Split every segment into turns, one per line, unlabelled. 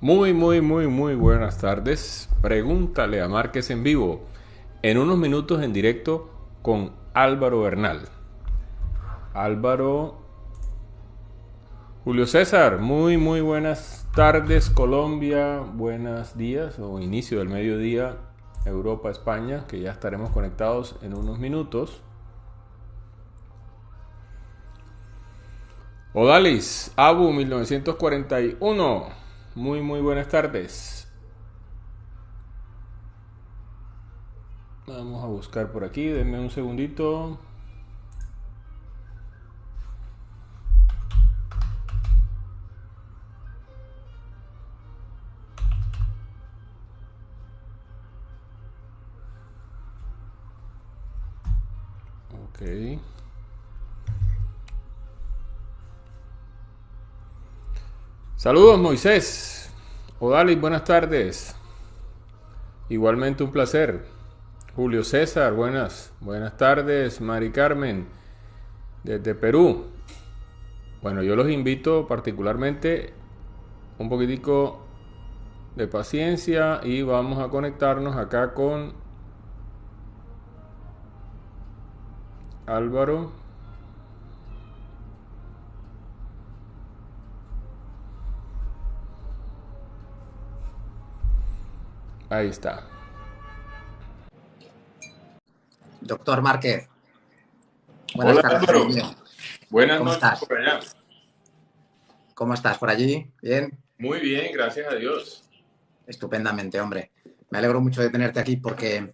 Muy buenas tardes. Pregúntale a Márquez en vivo. En unos minutos en directo con Álvaro Bernal. Álvaro. Julio César, muy buenas tardes Colombia, buenos días o inicio del mediodía Europa, España, que ya estaremos conectados en unos minutos. Odalis, Abu 1941, muy buenas tardes. Vamos a buscar por aquí, denme un segundito. Ok. Saludos Moisés. Odalis, buenas tardes. Igualmente un placer. Julio César, buenas tardes. Mari Carmen, desde Perú. Bueno, yo los invito particularmente un poquitico de paciencia y vamos a conectarnos acá con Álvaro. Ahí está.
Doctor Márquez.
Buenas tardes, Álvaro. Buenas
¿Cómo
noches
estás?
por allá.
¿Cómo estás por allí? ¿Bien?
Muy bien, gracias a Dios.
Estupendamente, hombre. Me alegro mucho de tenerte aquí porque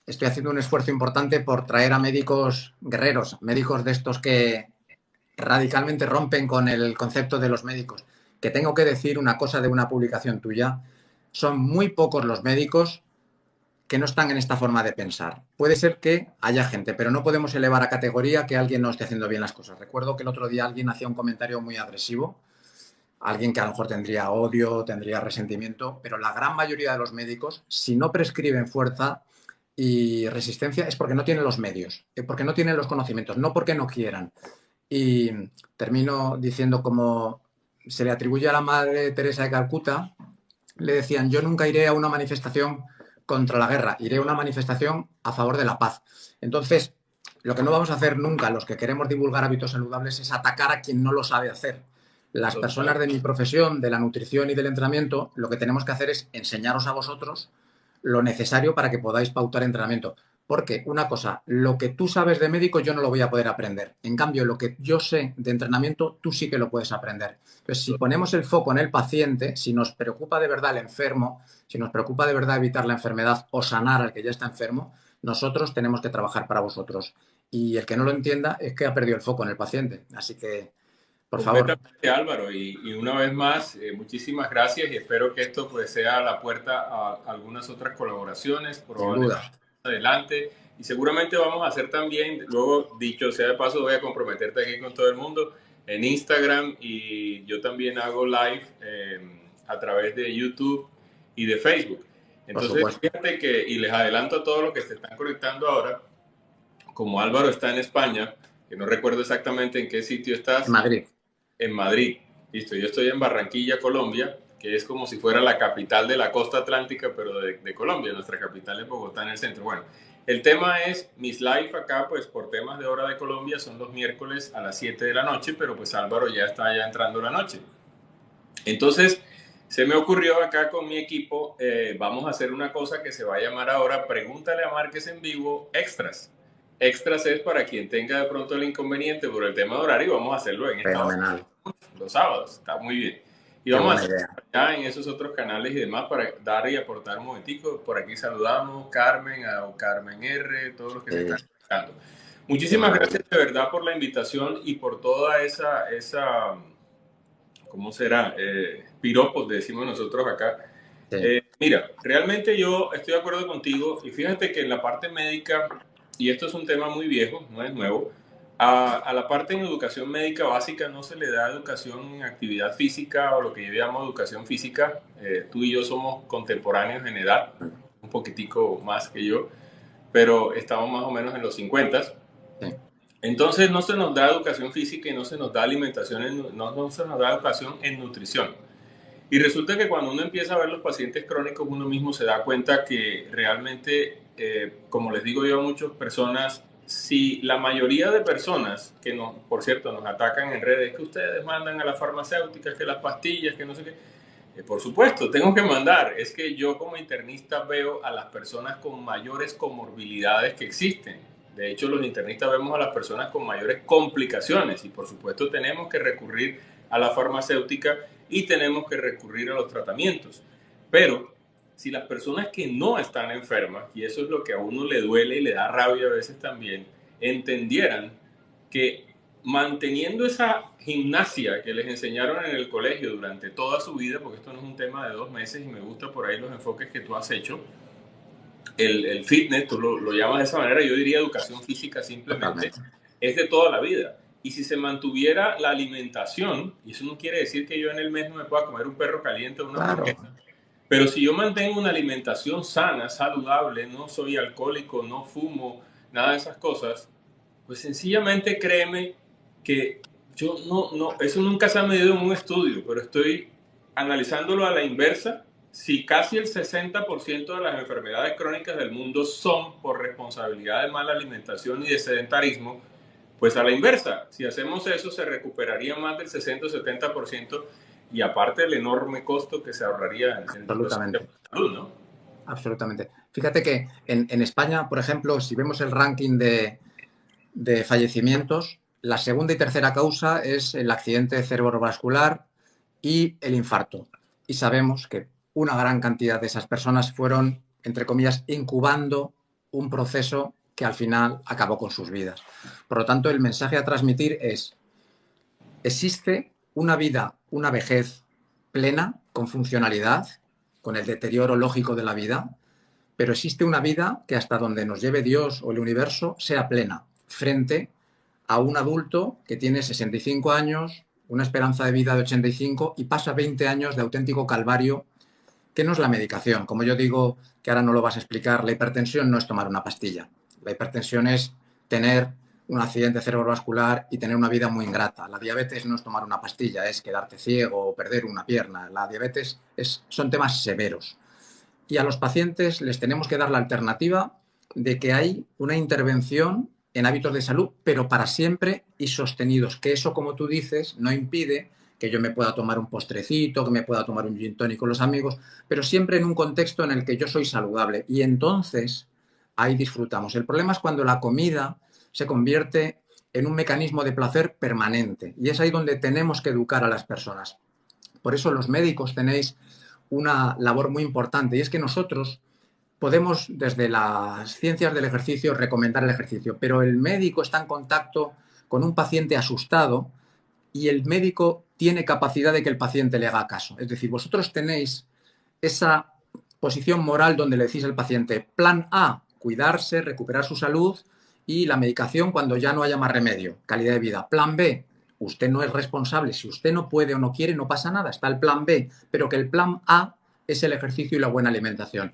estoy haciendo un esfuerzo importante por traer a médicos guerreros, médicos de estos que radicalmente rompen con el concepto de los médicos. Que tengo que decir una cosa de una publicación tuya. Son muy pocos los médicos que no están en esta forma de pensar. Puede ser que haya gente, pero no podemos elevar a categoría que alguien no esté haciendo bien las cosas. Recuerdo que el otro día alguien hacía un comentario muy agresivo, alguien que a lo mejor tendría odio, tendría resentimiento, pero la gran mayoría de los médicos, si no prescriben fuerza y resistencia, es porque no tienen los medios, porque no tienen los conocimientos, no porque no quieran. Y termino diciendo como se le atribuye a la Madre Teresa de Calcuta, le decían, yo nunca iré a una manifestación contra la guerra, iré a una manifestación a favor de la paz. Entonces, lo que no vamos a hacer nunca, los que queremos divulgar hábitos saludables, es atacar a quien no lo sabe hacer. Las personas de mi profesión, de la nutrición y del entrenamiento, lo que tenemos que hacer es enseñaros a vosotros lo necesario para que podáis pautar entrenamiento. Porque una cosa, lo que tú sabes de médico yo no lo voy a poder aprender. En cambio, lo que yo sé de entrenamiento, tú sí que lo puedes aprender. Entonces, si ponemos el foco en el paciente, si nos preocupa de verdad el enfermo, si nos preocupa de verdad evitar la enfermedad o sanar al que ya está enfermo, nosotros tenemos que trabajar para vosotros. Y el que no lo entienda es que ha perdido el foco en el paciente. Así que, por favor.
Completamente, Álvaro, y una vez más, muchísimas gracias y espero que esto pues sea la puerta a algunas otras colaboraciones, probablemente más adelante, y seguramente vamos a hacer también, luego dicho sea de paso, voy a comprometerte aquí con todo el mundo en Instagram y yo también hago live a través de YouTube y de Facebook. Entonces, fíjate que, y les adelanto a todos los que se están conectando ahora, como Álvaro está en España, que no recuerdo exactamente en qué sitio estás.
En Madrid.
En Madrid, listo. Yo estoy en Barranquilla, Colombia, que es como si fuera la capital de la costa atlántica, pero de Colombia. Nuestra capital es Bogotá, en el centro. Bueno, el tema es, mis live acá, pues por temas de hora de Colombia, son los miércoles a las 7 de la noche, pero pues Álvaro ya está ya entrando la noche. Entonces, se me ocurrió acá con mi equipo, vamos a hacer una cosa que se va a llamar ahora Pregúntale a Márquez en Vivo Extras. Extras es para quien tenga de pronto el inconveniente por el tema de horario, vamos a hacerlo en esta hora, los sábados, está muy bien. Y vamos a hacer ya en esos otros canales y demás para dar y aportar un momentico. Por aquí saludamos Carmen, a Carmen R, todos los que se están conectando. Muchísimas gracias de verdad por la invitación y por toda esa ¿cómo será? Piropos, decimos nosotros acá. Mira, realmente yo estoy de acuerdo contigo y fíjate que en la parte médica, y esto es un tema muy viejo, no es nuevo, a la parte en educación médica básica no se le da educación en actividad física o lo que yo llamo educación física. Tú y yo somos contemporáneos en edad, un poquitico más que yo, pero estamos más o menos en los 50. Entonces no se nos da educación física y no se nos da alimentación, no se nos da educación en nutrición. Y resulta que cuando uno empieza a ver los pacientes crónicos, uno mismo se da cuenta que realmente, como les digo yo a muchas personas, si la mayoría de personas que nos, por cierto, nos atacan en redes, que ustedes mandan a las farmacéuticas, que las pastillas, que no sé qué, por supuesto, tengo que mandar. Es que yo como internista veo a las personas con mayores comorbilidades que existen. De hecho, los internistas vemos a las personas con mayores complicaciones y por supuesto tenemos que recurrir a la farmacéutica y tenemos que recurrir a los tratamientos. Pero si las personas que no están enfermas, y eso es lo que a uno le duele y le da rabia a veces también, entendieran que manteniendo esa gimnasia que les enseñaron en el colegio durante toda su vida, porque esto no es un tema de 2 meses y me gusta por ahí los enfoques que tú has hecho, el fitness, tú lo llamas de esa manera, yo diría educación física simplemente,
Totalmente.
es de toda la vida. Y si se mantuviera la alimentación, y eso no quiere decir que yo en el mes no me pueda comer un perro caliente o una
Claro,
hamburguesa, pero si yo mantengo una alimentación sana, saludable, no soy alcohólico, no fumo, nada de esas cosas, pues sencillamente créeme que yo eso nunca se ha medido en un estudio, pero estoy analizándolo a la inversa. Si casi el 60% de las enfermedades crónicas del mundo son por responsabilidad de mala alimentación y de sedentarismo, pues a la inversa, si hacemos eso se recuperaría más del 60 o 70% y aparte el enorme costo que se ahorraría en los sistemas
absolutamente.
de salud, ¿no?
Absolutamente. Fíjate que en España, por ejemplo, si vemos el ranking de fallecimientos, la segunda y tercera causa es el accidente cerebrovascular y el infarto. Y sabemos que una gran cantidad de esas personas fueron, entre comillas, incubando un proceso que al final acabó con sus vidas. Por lo tanto, el mensaje a transmitir es, existe una vida, una vejez plena, con funcionalidad, con el deterioro lógico de la vida, pero existe una vida que hasta donde nos lleve Dios o el universo sea plena, frente a un adulto que tiene 65 años, una esperanza de vida de 85 y pasa 20 años de auténtico calvario, que no es la medicación. Como yo digo, que ahora no lo vas a explicar, la hipertensión no es tomar una pastilla. La hipertensión es tener un accidente cerebrovascular y tener una vida muy ingrata. La diabetes no es tomar una pastilla, es quedarte ciego o perder una pierna. La diabetes son temas severos. Y a los pacientes les tenemos que dar la alternativa de que hay una intervención en hábitos de salud, pero para siempre y sostenidos. Que eso, como tú dices, no impide que yo me pueda tomar un postrecito, que me pueda tomar un gin tonic con los amigos, pero siempre en un contexto en el que yo soy saludable. Y entonces ahí disfrutamos. El problema es cuando la comida se convierte en un mecanismo de placer permanente. Y es ahí donde tenemos que educar a las personas. Por eso los médicos tenéis una labor muy importante y es que nosotros podemos desde las ciencias del ejercicio recomendar el ejercicio, pero el médico está en contacto con un paciente asustado y el médico tiene capacidad de que el paciente le haga caso. Es decir, vosotros tenéis esa posición moral donde le decís al paciente, plan A, cuidarse, recuperar su salud y la medicación cuando ya no haya más remedio, calidad de vida. Plan B, usted no es responsable, si usted no puede o no quiere, no pasa nada, está el plan B, pero que el plan A es el ejercicio y la buena alimentación.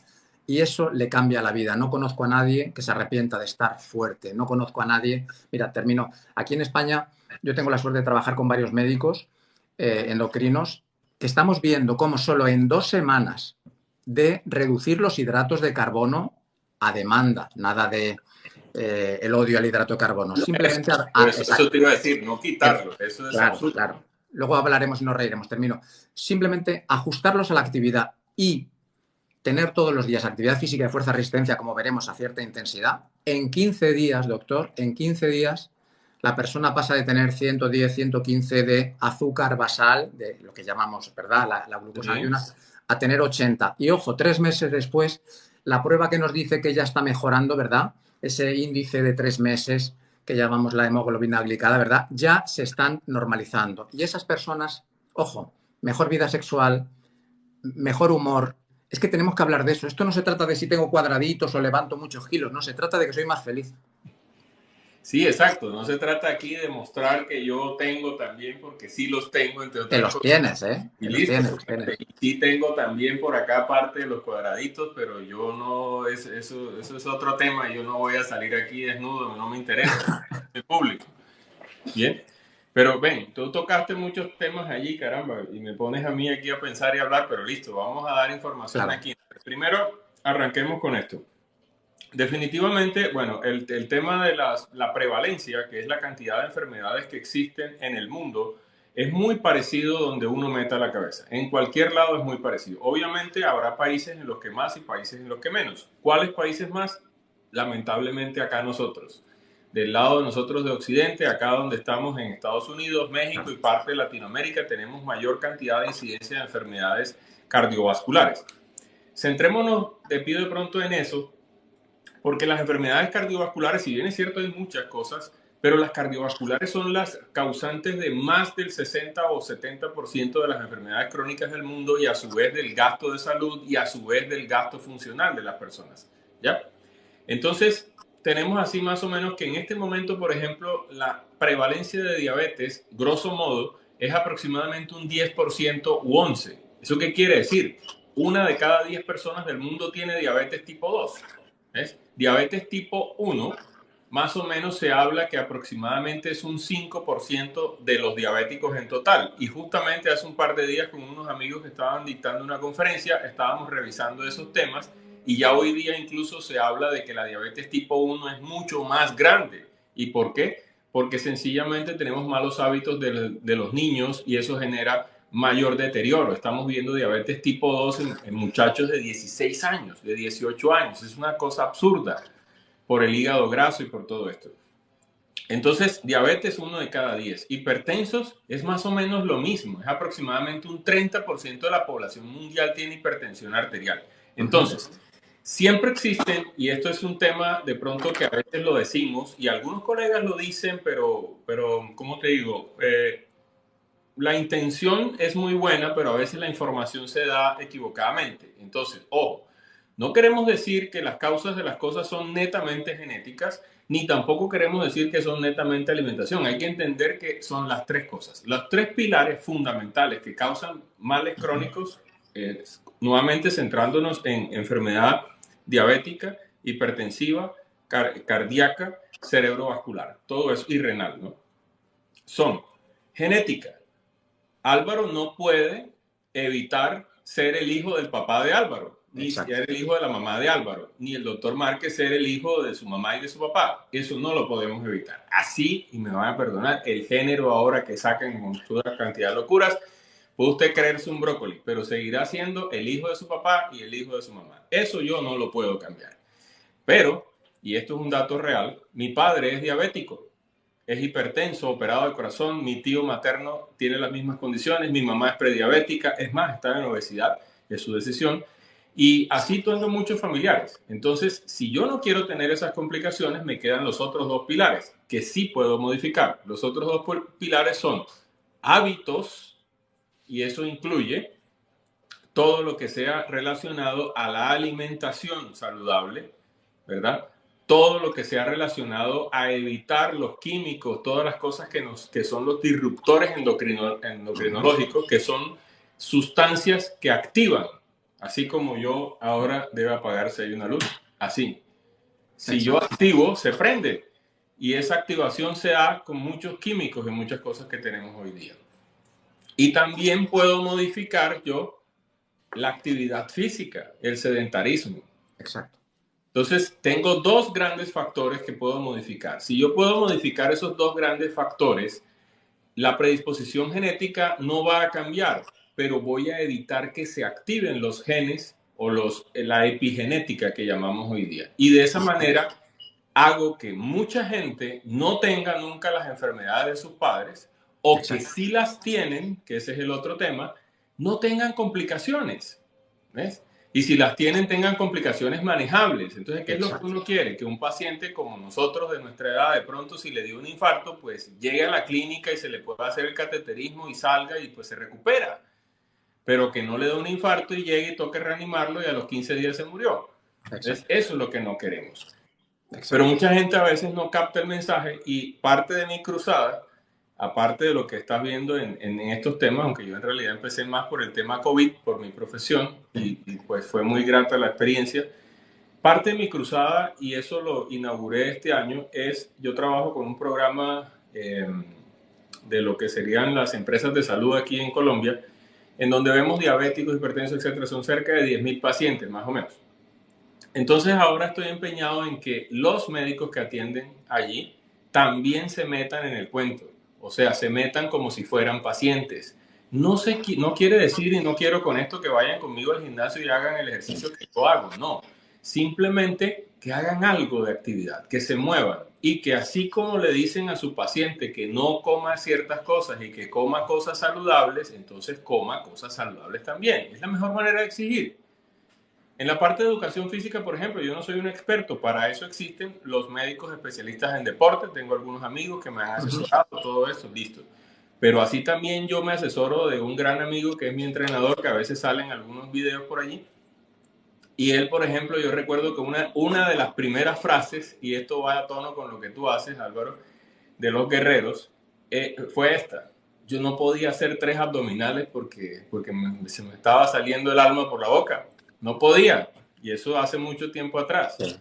Y eso le cambia la vida. No conozco a nadie que se arrepienta de estar fuerte. No conozco a nadie. Mira, termino. Aquí en España yo tengo la suerte de trabajar con varios médicos endocrinos que estamos viendo cómo solo en 2 semanas de reducir los hidratos de carbono a demanda, nada de el odio al hidrato de carbono, simplemente
Eso te iba a decir, no quitarlo, eso es
claro,
absurdo.
claro. Luego hablaremos y nos reiremos, termino. Simplemente ajustarlos a la actividad y tener todos los días actividad física de fuerza resistencia, como veremos, a cierta intensidad. En 15 días, doctor, en 15 días, la persona pasa de tener 110, 115 de azúcar basal, de lo que llamamos, ¿verdad? La glucosa
Sí.
ayuna, a tener 80. Y ojo, 3 meses después, la prueba que nos dice que ya está mejorando, ¿verdad? Ese índice de 3 meses que llamamos la hemoglobina glicada, ¿verdad? Ya se están normalizando. Y esas personas, ojo, mejor vida sexual, mejor humor. Es que tenemos que hablar de eso. Esto no se trata de si tengo cuadraditos o levanto muchos kilos, no, se trata de que soy más feliz.
Sí, exacto. No se trata aquí de mostrar que yo tengo también, porque sí los tengo, entre
Que
otras
los
cosas.
tienes, ¿eh?
Y
Que los
listo.
tienes, los tienes.
Y sí tengo también por acá parte de los cuadraditos, pero yo no, eso es otro tema. Yo no voy a salir aquí desnudo, no me interesa. Es público. Bien. Pero ven, tú tocaste muchos temas allí, caramba, y me pones a mí aquí a pensar y hablar, pero listo, vamos a dar información
Claro,
aquí. Primero, arranquemos con esto. Definitivamente, bueno, el tema de la prevalencia, que es la cantidad de enfermedades que existen en el mundo, es muy parecido donde uno meta la cabeza. En cualquier lado es muy parecido. Obviamente habrá países en los que más y países en los que menos. ¿Cuáles países más? Lamentablemente acá nosotros. Del lado de nosotros de Occidente, acá donde estamos en Estados Unidos, México y parte de Latinoamérica, tenemos mayor cantidad de incidencia de enfermedades cardiovasculares. Centrémonos, te pido de pronto en eso, porque las enfermedades cardiovasculares, si bien es cierto, hay muchas cosas, pero las cardiovasculares son las causantes de más del 60 o 70% de las enfermedades crónicas del mundo y a su vez del gasto de salud y a su vez del gasto funcional de las personas. ¿Ya? Entonces, tenemos así más o menos que en este momento, por ejemplo, la prevalencia de diabetes, grosso modo, es aproximadamente un 10% u 11%. ¿Eso qué quiere decir? Una de cada 10 personas del mundo tiene diabetes tipo 2. ¿Ves? Diabetes tipo 1, más o menos se habla que aproximadamente es un 5% de los diabéticos en total. Y justamente hace un par de días con unos amigos que estaban dictando una conferencia, estábamos revisando esos temas y ya hoy día incluso se habla de que la diabetes tipo 1 es mucho más grande. ¿Y por qué? Porque sencillamente tenemos malos hábitos de los niños y eso genera mayor deterioro. Estamos viendo diabetes tipo 2 en muchachos de 16 años, de 18 años. Es una cosa absurda por el hígado graso y por todo esto. Entonces, diabetes 1 de cada 10. Hipertensos es más o menos lo mismo. Es aproximadamente un 30% de la población mundial tiene hipertensión arterial. Entonces, siempre existen, y esto es un tema de pronto que a veces lo decimos, y algunos colegas lo dicen, pero ¿cómo te digo? La intención es muy buena, pero a veces la información se da equivocadamente. Entonces, ojo, no queremos decir que las causas de las cosas son netamente genéticas, ni tampoco queremos decir que son netamente alimentación. Hay que entender que son las tres cosas. Los tres pilares fundamentales que causan males crónicos, nuevamente centrándonos en enfermedad diabética, hipertensiva, cardíaca, cerebrovascular, todo eso y renal, ¿no? Son genética. Álvaro no puede evitar ser el hijo del papá de Álvaro, ni
exacto.
ser el hijo de la mamá de Álvaro, ni el doctor Márquez ser el hijo de su mamá y de su papá. Eso no lo podemos evitar. Así, y me van a perdonar, el género ahora que sacan con toda cantidad de locuras, puede usted creerse un brócoli, pero seguirá siendo el hijo de su papá y el hijo de su mamá. Eso yo no lo puedo cambiar. Pero, y esto es un dato real, mi padre es diabético, es hipertenso, operado de corazón, mi tío materno tiene las mismas condiciones, mi mamá es prediabética, es más, está en obesidad, es su decisión, y así tengo muchos familiares. Entonces, si yo no quiero tener esas complicaciones, me quedan los otros dos pilares, que sí puedo modificar. Los otros dos pilares son hábitos, y eso incluye todo lo que sea relacionado a la alimentación saludable, ¿verdad? Todo lo que sea relacionado a evitar los químicos, todas las cosas que son los disruptores endocrinológicos, que son sustancias que activan, así como yo ahora debo apagar si hay una luz, así. Si yo activo, se prende. Y esa activación se da con muchos químicos y muchas cosas que tenemos hoy día. Y también puedo modificar yo la actividad física, el sedentarismo.
Exacto.
Entonces, tengo dos grandes factores que puedo modificar. Si yo puedo modificar esos dos grandes factores, la predisposición genética no va a cambiar, pero voy a evitar que se activen los genes o la epigenética que llamamos hoy día. Y de esa manera hago que mucha gente no tenga nunca las enfermedades de sus padres o que si las tienen, que ese es el otro tema, no tengan complicaciones. ¿Ves? Y si las tienen, tengan complicaciones manejables. Entonces, ¿qué es lo que uno quiere? Que un paciente como nosotros de nuestra edad, de pronto si le dio un infarto, pues llegue a la clínica y se le pueda hacer el cateterismo y salga y pues se recupera. Pero que no le dé un infarto y llegue y toque reanimarlo y a los 15 días se murió. Entonces, eso es lo que no queremos. Pero mucha gente a veces no capta el mensaje y parte de mi cruzada, aparte de lo que estás viendo en estos temas, aunque yo en realidad empecé más por el tema COVID, por mi profesión, y pues fue muy grata la experiencia. Parte de mi cruzada, y eso lo inauguré este año, es yo trabajo con un programa de lo que serían las empresas de salud aquí en Colombia, en donde vemos diabéticos, hipertensos, etcétera, son cerca de 10.000 pacientes, más o menos. Entonces ahora estoy empeñado en que los médicos que atienden allí también se metan en el cuento, o sea, se metan como si fueran pacientes. No quiere decir, y no quiero con esto que vayan conmigo al gimnasio y hagan el ejercicio que yo hago, no. Simplemente que hagan algo de actividad, que se muevan y que así como le dicen a su paciente que no coma ciertas cosas y que coma cosas saludables, entonces coma cosas saludables también. Es la mejor manera de exigir. En la parte de educación física, por ejemplo, yo no soy un experto, para eso existen los médicos especialistas en deporte, tengo algunos amigos que me han asesorado, todo eso, listo. Pero así también yo me asesoro de un gran amigo que es mi entrenador, que a veces salen algunos videos por allí. Y él, por ejemplo, yo recuerdo que una de las primeras frases, y esto va a tono con lo que tú haces, Álvaro, de los guerreros, fue esta. Yo no podía hacer 3 abdominales porque se me estaba saliendo el alma por la boca. No podía. Y eso hace mucho tiempo atrás. Sí.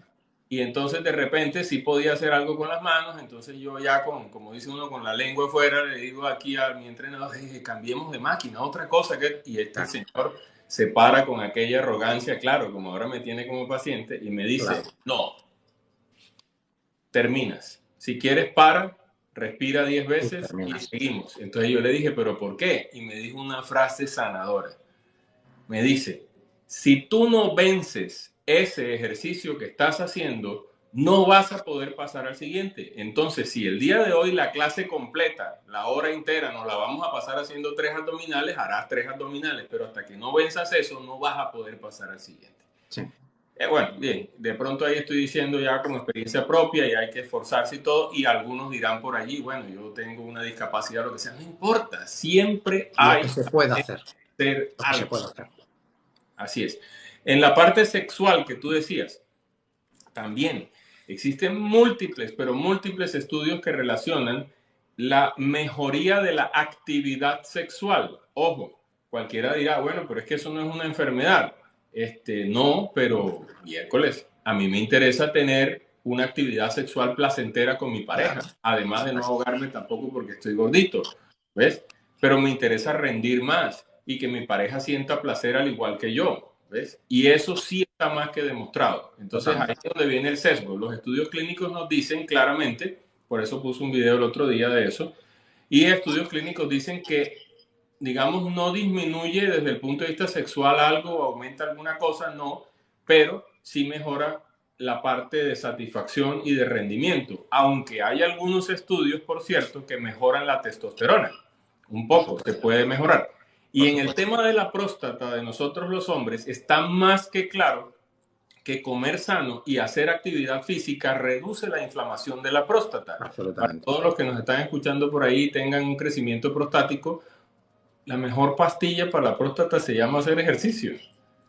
Y entonces de repente sí podía hacer algo con las manos. Entonces yo ya como dice uno, con la lengua afuera, le digo aquí a mi entrenador, cambiemos de máquina, otra cosa. Y este señor se para con aquella arrogancia, claro, como ahora me tiene como paciente, y me dice, no, terminas. Si quieres, para, respira 10 veces y seguimos. Entonces yo le dije, ¿pero por qué? Y me dijo una frase sanadora. Me dice, si tú no vences ese ejercicio que estás haciendo, no vas a poder pasar al siguiente. Entonces, si el día de hoy la clase completa, la hora entera, nos la vamos a pasar haciendo 3 abdominales, harás 3 abdominales, pero hasta que no venzas eso, no vas a poder pasar al siguiente. Sí. Bueno, bien, de pronto ahí estoy diciendo ya como experiencia propia y hay que esforzarse y todo, y algunos dirán por allí, bueno, yo tengo una discapacidad, lo que sea, no importa, siempre hay
que se puede hacer.
Algo. Se puede hacer. Así es. En la parte sexual que tú decías, también existen múltiples, pero múltiples estudios que relacionan la mejoría de la actividad sexual. Ojo, cualquiera dirá, bueno, pero es que eso no es una enfermedad. No, pero miércoles, a mí me interesa tener una actividad sexual placentera con mi pareja, además de no ahogarme tampoco porque estoy gordito, ¿ves? Pero me interesa rendir más y que mi pareja sienta placer al igual que yo, ¿ves? Y eso sí está más que demostrado. Entonces ahí es donde viene el sesgo. Los estudios clínicos nos dicen claramente, por eso puse un video el otro día de eso, y estudios clínicos dicen que, digamos, no disminuye desde el punto de vista sexual algo, aumenta alguna cosa, no, pero sí mejora la parte de satisfacción y de rendimiento, aunque hay algunos estudios, por cierto, que mejoran la testosterona. Un poco, se puede mejorar. Y en el tema de la próstata de nosotros los hombres, está más que claro que comer sano y hacer actividad física reduce la inflamación de la próstata. Para todos los que nos están escuchando por ahí tengan un crecimiento prostático, la mejor pastilla para la próstata se llama hacer ejercicio.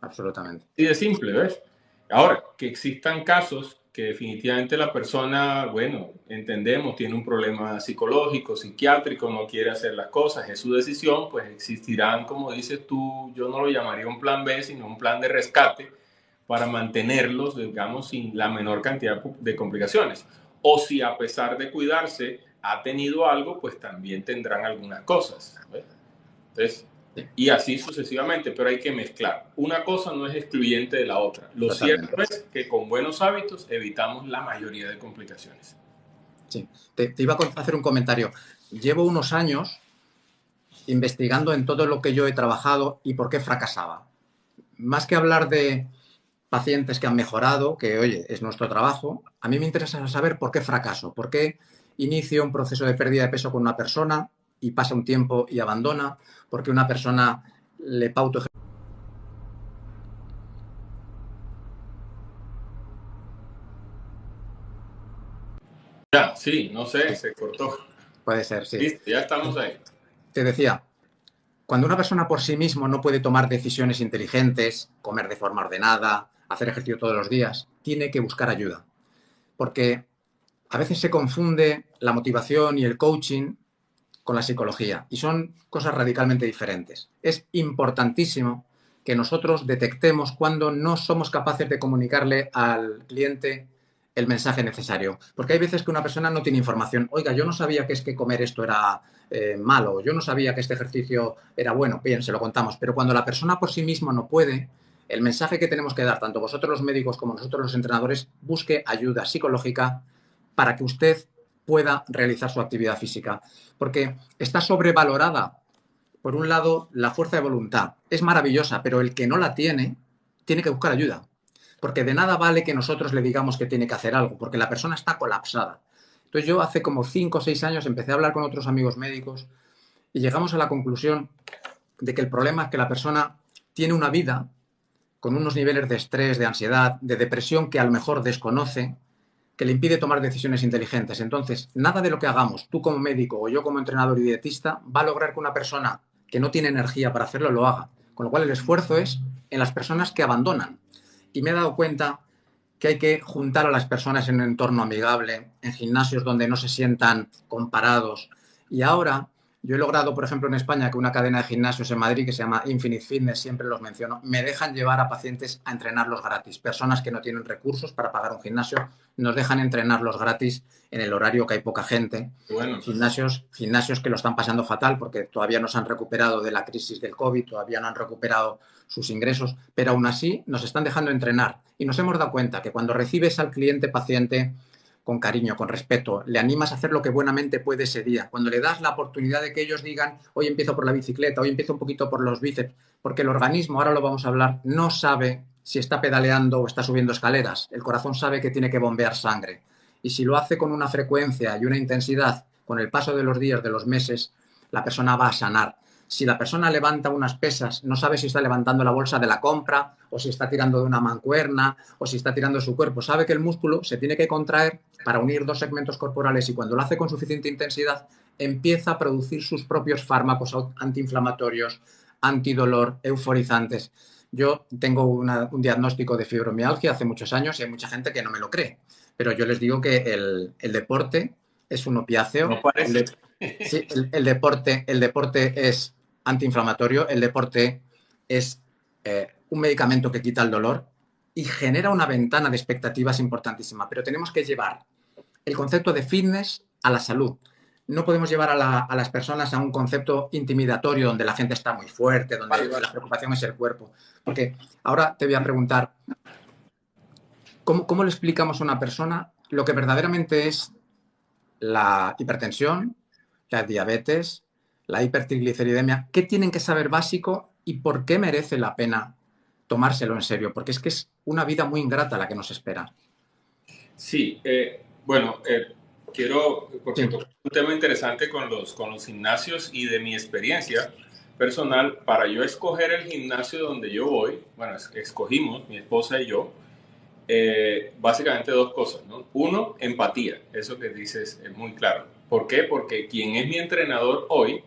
Absolutamente.
Y de simple, ¿ves? Ahora, que existan casos que definitivamente la persona, bueno, entendemos, tiene un problema psicológico, psiquiátrico, no quiere hacer las cosas, es su decisión, pues existirán, como dices tú, yo no lo llamaría un plan B, sino un plan de rescate para mantenerlos, digamos, sin la menor cantidad de complicaciones. O si a pesar de cuidarse ha tenido algo, pues también tendrán algunas cosas, ¿ves? Entonces, y así sucesivamente, pero hay que mezclar. Una cosa no es excluyente de la otra. Lo cierto es que con buenos hábitos evitamos la mayoría de complicaciones.
Sí, te iba a hacer un comentario. Llevo unos años investigando en todo lo que yo he trabajado y por qué fracasaba. Más que hablar de pacientes que han mejorado, que oye, es nuestro trabajo, a mí me interesa saber por qué fracaso, por qué inicio un proceso de pérdida de peso con una persona y pasa un tiempo y abandona, porque una persona le pauto.
Ya, sí, no sé, se cortó.
Puede ser, sí.
Listo, ya estamos ahí.
Te decía, cuando una persona por sí mismo no puede tomar decisiones inteligentes, comer de forma ordenada, hacer ejercicio todos los días, tiene que buscar ayuda. Porque a veces se confunde la motivación y el coaching con la psicología y son cosas radicalmente diferentes. Es importantísimo que nosotros detectemos cuando no somos capaces de comunicarle al cliente el mensaje necesario. Porque hay veces que una persona no tiene información. Oiga, yo no sabía que es que comer esto era malo, yo no sabía que este ejercicio era bueno. Bien, se lo contamos. Pero cuando la persona por sí misma no puede, el mensaje que tenemos que dar, tanto vosotros los médicos como nosotros los entrenadores, busque ayuda psicológica para que usted pueda realizar su actividad física. Porque está sobrevalorada. Por un lado, la fuerza de voluntad es maravillosa, pero el que no la tiene, tiene que buscar ayuda. Porque de nada vale que nosotros le digamos que tiene que hacer algo, porque la persona está colapsada. Entonces yo hace como 5 o 6 años empecé a hablar con otros amigos médicos y llegamos a la conclusión de que el problema es que la persona tiene una vida con unos niveles de estrés, de ansiedad, de depresión que a lo mejor desconoce, que le impide tomar decisiones inteligentes. Entonces, nada de lo que hagamos, tú como médico o yo como entrenador y dietista, va a lograr que una persona que no tiene energía para hacerlo lo haga. Con lo cual el esfuerzo es en las personas que abandonan. Y me he dado cuenta que hay que juntar a las personas en un entorno amigable, en gimnasios donde no se sientan comparados. Y ahora yo he logrado, por ejemplo, en España, que una cadena de gimnasios en Madrid que se llama Infinite Fitness, siempre los menciono, me dejan llevar a pacientes a entrenarlos gratis. Personas que no tienen recursos para pagar un gimnasio, nos dejan entrenarlos gratis en el horario que hay poca gente.
Bueno,
Gimnasios que lo están pasando fatal porque todavía no se han recuperado de la crisis del COVID, todavía no han recuperado sus ingresos, pero aún así nos están dejando entrenar. Y nos hemos dado cuenta que cuando recibes al cliente paciente con cariño, con respeto, le animas a hacer lo que buenamente puede ese día, cuando le das la oportunidad de que ellos digan, hoy empiezo por la bicicleta, hoy empiezo un poquito por los bíceps, porque el organismo, ahora lo vamos a hablar, no sabe si está pedaleando o está subiendo escaleras. El corazón sabe que tiene que bombear sangre. Y si lo hace con una frecuencia y una intensidad, con el paso de los días, de los meses, la persona va a sanar. Si la persona levanta unas pesas, no sabe si está levantando la bolsa de la compra o si está tirando de una mancuerna o si está tirando de su cuerpo. Sabe que el músculo se tiene que contraer para unir dos segmentos corporales y cuando lo hace con suficiente intensidad empieza a producir sus propios fármacos antiinflamatorios, antidolor, euforizantes. Yo tengo un diagnóstico de fibromialgia hace muchos años y hay mucha gente que no me lo cree, pero yo les digo que el deporte es un opiáceo.
no parece.
Sí, el deporte es antiinflamatorio, el deporte es un medicamento que quita el dolor y genera una ventana de expectativas importantísima, pero tenemos que llevar el concepto de fitness a la salud. No podemos llevar a las personas a un concepto intimidatorio donde la gente está muy fuerte, donde la preocupación es el cuerpo. Porque ahora te voy a preguntar, ¿cómo le explicamos a una persona lo que verdaderamente es la hipertensión, la diabetes, la hipertrigliceridemia? ¿Qué tienen que saber básico y por qué merece la pena tomárselo en serio? Porque es que es una vida muy ingrata la que nos espera.
Sí, bueno, quiero, porque
Sí.
tocó un tema interesante con los gimnasios y de mi experiencia personal, para yo escoger el gimnasio donde yo voy, bueno, escogimos, mi esposa y yo, básicamente dos cosas, ¿no? Uno, empatía, eso que dices es muy claro. ¿Por qué? Porque quien es mi entrenador hoy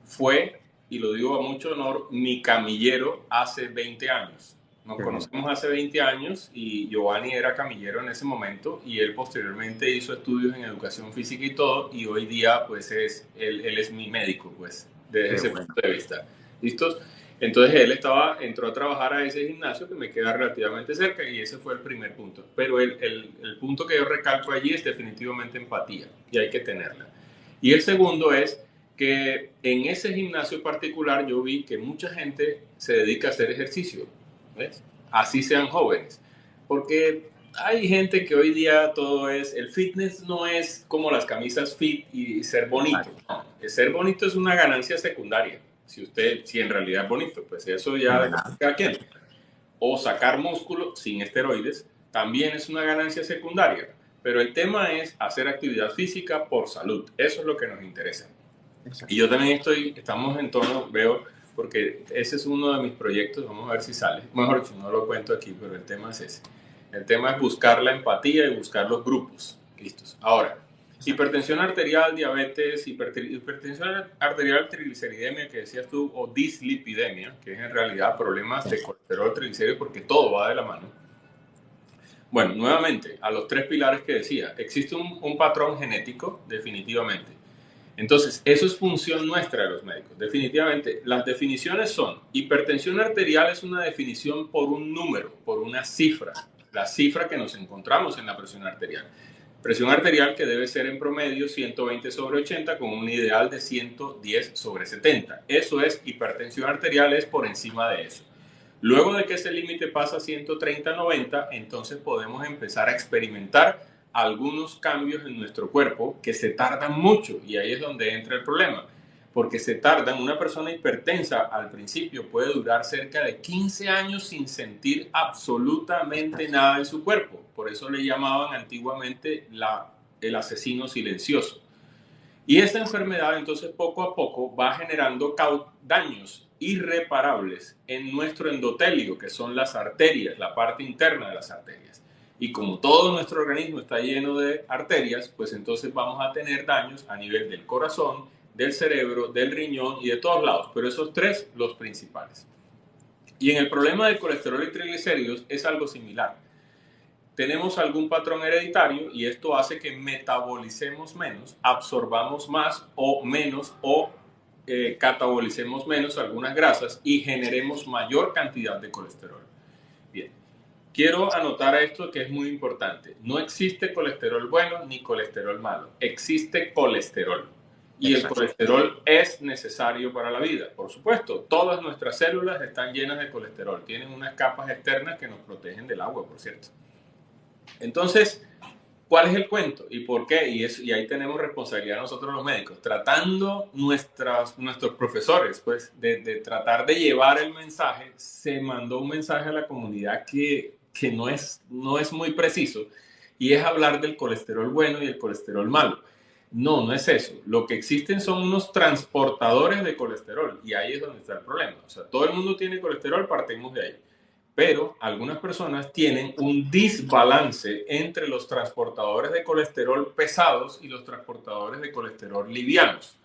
fue, y lo digo a mucho honor, mi camillero hace 20 años. Nos conocemos hace 20 años y Giovanni era camillero en ese momento y él posteriormente hizo estudios en educación física y todo y hoy día pues él es mi médico pues desde ese punto de vista. ¿Listos? Entonces él entró a trabajar a ese gimnasio que me queda relativamente cerca y ese fue el primer punto. Pero el punto que yo recalco allí es definitivamente empatía y hay que tenerla. Y el segundo es que en ese gimnasio particular yo vi que mucha gente se dedica a hacer ejercicio, ¿ves? Así sean jóvenes, porque hay gente que hoy día todo es, el fitness no es como las camisas fit y ser bonito, no, ser bonito es una ganancia secundaria, si en realidad es bonito, pues eso ya de cada quien, o sacar músculo sin esteroides también es una ganancia secundaria, pero el tema es hacer actividad física por salud, eso es lo que nos interesa. Exacto. Y yo también estamos en tono, veo, porque ese es uno de mis proyectos, vamos a ver si sale. Mejor si no lo cuento aquí, pero el tema es ese. El tema es buscar la empatía y buscar los grupos. Listos. Ahora, hipertensión arterial, diabetes, hipertensión arterial, trigliceridemia, que decías tú, o dislipidemia, que es en realidad problemas de colesterol, triglicéridos, porque todo va de la mano. Bueno, nuevamente, a los tres pilares que decía, existe un patrón genético, definitivamente. Entonces, eso es función nuestra de los médicos. Definitivamente, las definiciones son, hipertensión arterial es una definición por un número, por una cifra. la cifra que nos encontramos en la presión arterial. Presión arterial que debe ser en promedio 120/80 con un ideal de 110/70. Eso es hipertensión arterial, es por encima de eso. Luego de que ese límite pasa a 130/90, entonces podemos empezar a experimentar algunos cambios en nuestro cuerpo que se tardan mucho, y ahí es donde entra el problema, porque se tardan. Una persona hipertensa al principio puede durar cerca de 15 años sin sentir absolutamente nada en su cuerpo. Por eso le llamaban antiguamente el asesino silencioso. Y esta enfermedad entonces poco a poco va generando daños irreparables en nuestro endotelio, que son las arterias, la parte interna de las arterias. Y como todo nuestro organismo está lleno de arterias, pues entonces vamos a tener daños a nivel del corazón, del cerebro, del riñón y de todos lados. Pero esos tres, los principales. Y en el problema del colesterol y triglicéridos es algo similar. Tenemos algún patrón hereditario y esto hace que metabolicemos menos, absorbamos más o menos o catabolicemos menos algunas grasas y generemos mayor cantidad de colesterol. Bien, quiero anotar esto que es muy importante. No existe colesterol bueno ni colesterol malo. Existe colesterol. Y el colesterol es necesario para la vida. Por supuesto, todas nuestras células están llenas de colesterol. Tienen unas capas externas que nos protegen del agua, por cierto. Entonces, ¿cuál es el cuento? ¿Y por qué? Y ahí tenemos responsabilidad nosotros los médicos, tratando nuestros profesores, pues, de tratar de llevar el mensaje. Se mandó un mensaje a la comunidad que no es muy preciso, y es hablar del colesterol bueno y el colesterol malo. No es eso. Lo que existen son unos transportadores de colesterol, y ahí es donde está el problema. O sea, todo el mundo tiene colesterol, partimos de ahí. Pero algunas personas tienen un desbalance entre los transportadores de colesterol pesados y los transportadores de colesterol livianos.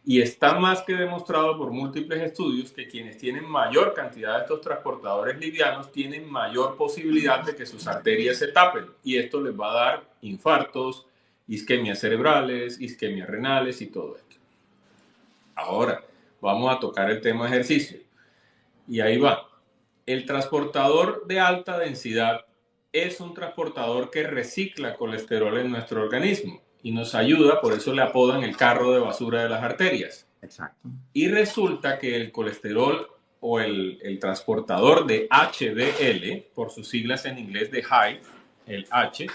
Y está más que demostrado por múltiples estudios que quienes tienen mayor cantidad de estos transportadores livianos tienen mayor posibilidad de que sus arterias se tapen. Y esto les va a dar infartos, isquemias cerebrales, isquemias renales y todo esto. Ahora, vamos a tocar el tema ejercicio. Y ahí va. El transportador de alta densidad es un transportador que recicla colesterol en nuestro organismo y nos ayuda, por eso le apodan el carro de basura de las arterias.
Exacto.
Y resulta que el colesterol o el transportador de HDL, por sus siglas en inglés de high, el H,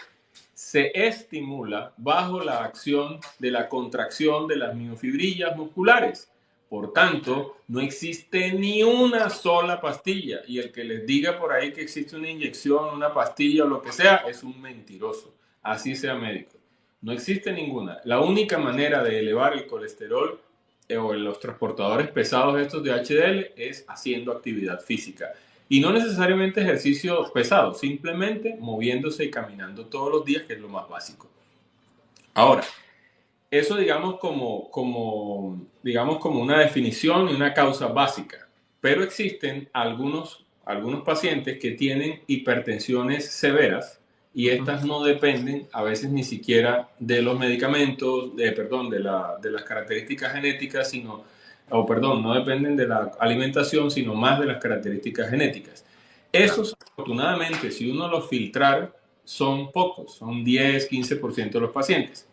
se estimula bajo la acción de la contracción de las miofibrillas musculares. Por tanto, no existe ni una sola pastilla, y el que les diga por ahí que existe una inyección, una pastilla o lo que sea, es un mentiroso, así sea médico. No existe ninguna. La única manera de elevar el colesterol o los transportadores pesados estos de HDL es haciendo actividad física. Y no necesariamente ejercicio pesado, simplemente moviéndose y caminando todos los días, que es lo más básico. Ahora, eso digamos como una definición y una causa básica, pero existen algunos pacientes que tienen hipertensiones severas y estas no dependen a veces ni siquiera de los medicamentos, de las características genéticas, no dependen de la alimentación, sino más de las características genéticas. Esos, afortunadamente, si uno los filtrar, son pocos, son 10-15% de los pacientes.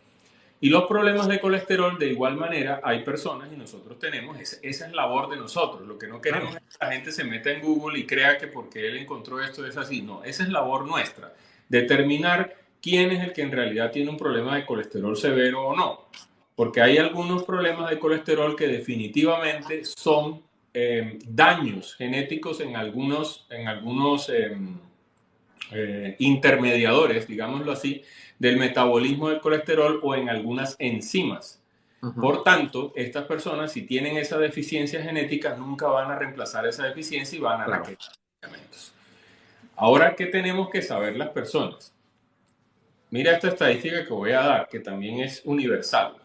Y los problemas de colesterol, de igual manera, hay personas y nosotros tenemos, esa es labor de nosotros. Lo que no queremos es que la gente se meta en Google y crea que porque él encontró esto es así. No, esa es labor nuestra, determinar quién es el que en realidad tiene un problema de colesterol severo o no. Porque hay algunos problemas de colesterol que definitivamente son daños genéticos en algunos intermediadores, digámoslo así, del metabolismo del colesterol o en algunas enzimas. Por tanto, estas personas, si tienen esa deficiencia genética, nunca van a reemplazar esa deficiencia y van a requerir medicamentos. Ahora, ¿qué tenemos que saber las personas? Mira esta estadística que voy a dar, que también es universal.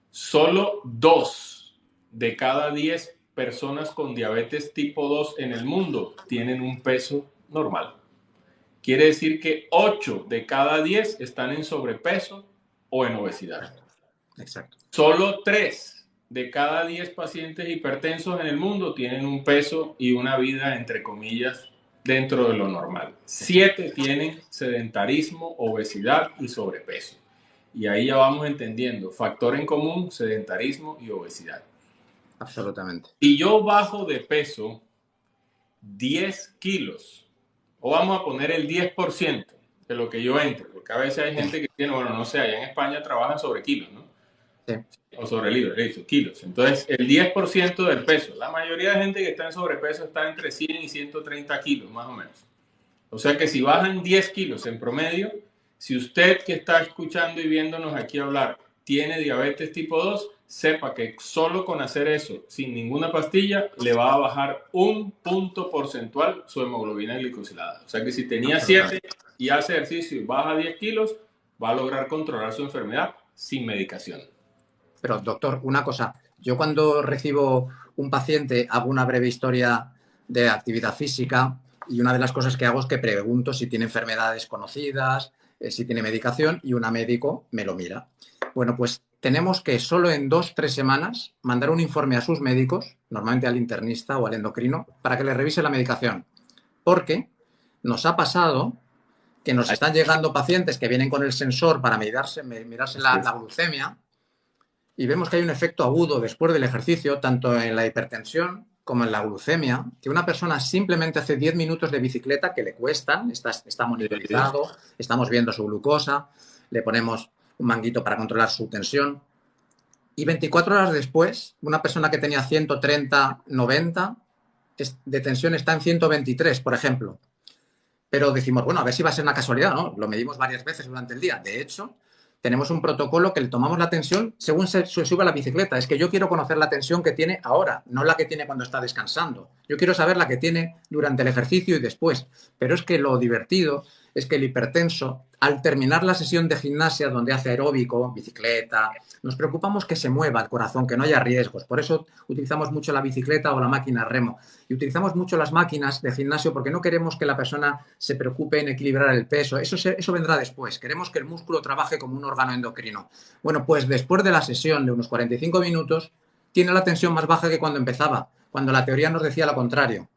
Solo 2 de cada 10 personas con diabetes tipo 2 en el mundo tienen un peso normal. Quiere decir que 8 de cada 10 están en sobrepeso o en obesidad.
Exacto.
Solo 3 de cada 10 pacientes hipertensos en el mundo tienen un peso y una vida, entre comillas, dentro de lo normal. 7 tienen sedentarismo, obesidad y sobrepeso. Y ahí ya vamos entendiendo, factor en común, sedentarismo y obesidad.
Absolutamente.
Y yo bajo de peso 10 kilos, o vamos a poner el 10% de lo que yo entro, porque a veces hay gente que tiene, bueno, no sé, allá en España trabajan sobre kilos, ¿no?
Sí.
O sobre libras, listo, kilos. Entonces, el 10% del peso. La mayoría de gente que está en sobrepeso está entre 100 y 130 kilos, más o menos. O sea que si bajan 10 kilos en promedio, si usted que está escuchando y viéndonos aquí hablar tiene diabetes tipo 2, sepa que solo con hacer eso, sin ninguna pastilla, le va a bajar un punto porcentual su hemoglobina glicosilada. O sea que si tenía 7 y hace ejercicio y baja 10 kilos, va a lograr controlar su enfermedad sin medicación.
Pero, doctor, una cosa. Yo cuando recibo un paciente hago una breve historia de actividad física y una de las cosas que hago es que pregunto si tiene enfermedades conocidas, si tiene medicación y una médico me lo mira. Bueno, pues tenemos que solo en 2-3 semanas mandar un informe a sus médicos, normalmente al internista o al endocrino, para que le revise la medicación. Porque nos ha pasado que nos están llegando pacientes que vienen con el sensor para mirarse la glucemia y vemos que hay un efecto agudo después del ejercicio, tanto en la hipertensión como en la glucemia, que una persona simplemente hace 10 minutos de bicicleta que le cuestan, está monitorizado, estamos viendo su glucosa, le ponemos un manguito para controlar su tensión y 24 horas después, una persona que tenía 130/90 de tensión está en 123, por ejemplo. Pero decimos, bueno, a ver si va a ser una casualidad, ¿no? Lo medimos varias veces durante el día. De hecho, tenemos un protocolo que le tomamos la tensión según se sube a la bicicleta. Es que yo quiero conocer la tensión que tiene ahora, no la que tiene cuando está descansando. Yo quiero saber la que tiene durante el ejercicio y después. Pero es que lo divertido es que el hipertenso, al terminar la sesión de gimnasia donde hace aeróbico, bicicleta, nos preocupamos que se mueva el corazón, que no haya riesgos. Por eso utilizamos mucho la bicicleta o la máquina remo. Y utilizamos mucho las máquinas de gimnasio porque no queremos que la persona se preocupe en equilibrar el peso. Eso vendrá después. Queremos que el músculo trabaje como un órgano endocrino. Bueno, pues después de la sesión de unos 45 minutos, tiene la tensión más baja que cuando empezaba, cuando la teoría nos decía lo contrario.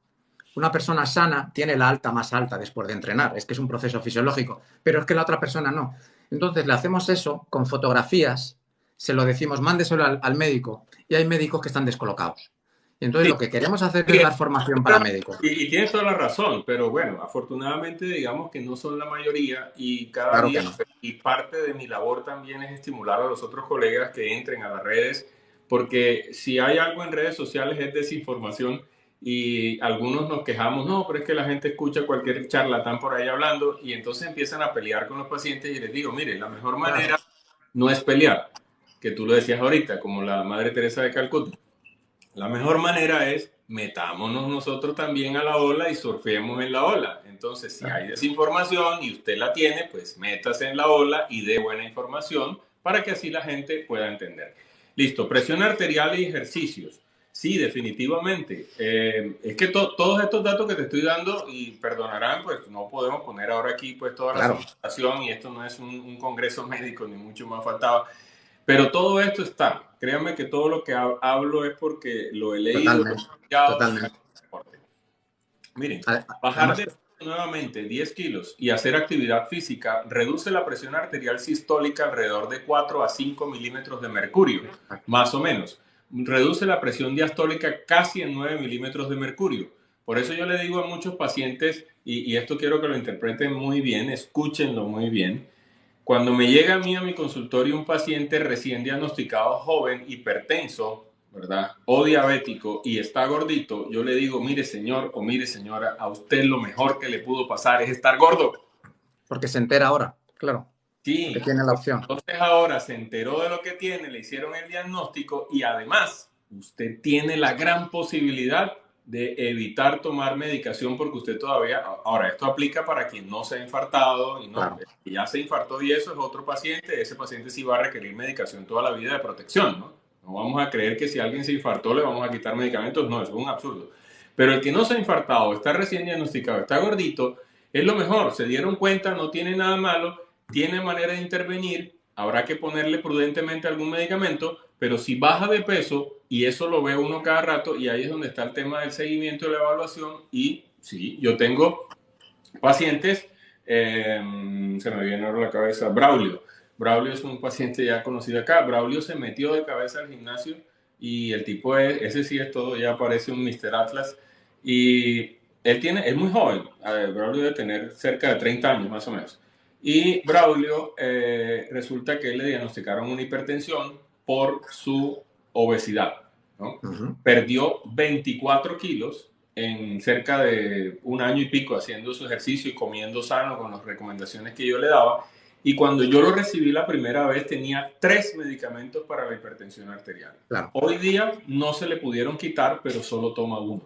Una persona sana tiene la alta más alta después de entrenar. Es que es un proceso fisiológico, pero es que la otra persona no. Entonces le hacemos eso con fotografías, se lo decimos, mándeselo al médico, y hay médicos que están descolocados. Y entonces
Sí.
lo que queremos hacer es dar formación para médicos.
Y tienes toda la razón, pero bueno, afortunadamente digamos que no son la mayoría y cada
Claro
día,
que no.
y parte de mi labor también es estimular a los otros colegas que entren a las redes, porque si hay algo en redes sociales es desinformación y algunos nos quejamos, no, pero es que la gente escucha cualquier charlatán por ahí hablando y entonces empiezan a pelear con los pacientes y les digo, mire, la mejor manera no es pelear, que tú lo decías ahorita, como la Madre Teresa de Calcuta. La mejor manera es metámonos nosotros también a la ola y surfeemos en la ola. Entonces, si hay desinformación y usted la tiene, pues métase en la ola y dé buena información para que así la gente pueda entender. Listo, presión arterial y ejercicios. Sí, definitivamente. Es que todos estos datos que te estoy dando, y perdonarán, pues no podemos poner ahora aquí pues toda la situación y esto no es un congreso médico, ni mucho más faltaba. Pero todo esto está. Créanme que todo lo que hablo es porque lo he leído.
Totalmente.
Miren, bajar de peso nuevamente 10 kilos y hacer actividad física reduce la presión arterial sistólica alrededor de 4 a 5 milímetros de mercurio, más o menos. Reduce la presión diastólica casi en 9 milímetros de mercurio. Por eso yo le digo a muchos pacientes, y esto quiero que lo interpreten muy bien, escúchenlo muy bien. Cuando me llega a mí a mi consultorio un paciente recién diagnosticado joven, hipertenso, ¿verdad? O diabético y está gordito, yo le digo, mire señor o mire señora, a usted lo mejor que le pudo pasar es estar gordo.
Porque se entera ahora, claro.
Sí.
Que tiene la opción.
Entonces ahora se enteró de lo que tiene, le hicieron el diagnóstico y además usted tiene la gran posibilidad de evitar tomar medicación porque usted todavía, ahora esto aplica para quien no se ha infartado y no, ya se infartó y eso es otro paciente, ese paciente sí va a requerir medicación toda la vida de protección, ¿no? No vamos a creer que si alguien se infartó le vamos a quitar medicamentos, no, eso es un absurdo. Pero el que no se ha infartado, está recién diagnosticado, está gordito, es lo mejor, se dieron cuenta, no tiene nada malo, tiene manera de intervenir, habrá que ponerle prudentemente algún medicamento, pero si baja de peso, y eso lo ve uno cada rato, y ahí es donde está el tema del seguimiento y la evaluación, y Sí, yo tengo pacientes, se me viene ahora a la cabeza, Braulio. Braulio es un paciente ya conocido acá. Braulio se metió de cabeza al gimnasio y el tipo es, ese sí es todo, ya parece un Mr. Atlas. Y él es muy joven, Braulio debe tener cerca de 30 años más o menos. Y Braulio, resulta que le diagnosticaron una hipertensión por su obesidad, ¿no? Perdió 24 kilos en cerca de un año y pico haciendo su ejercicio y comiendo sano con las recomendaciones que yo le daba. Y cuando yo lo recibí la primera vez tenía 3 medicamentos para la hipertensión arterial.
Claro.
Hoy día no se le pudieron quitar, pero solo toma uno.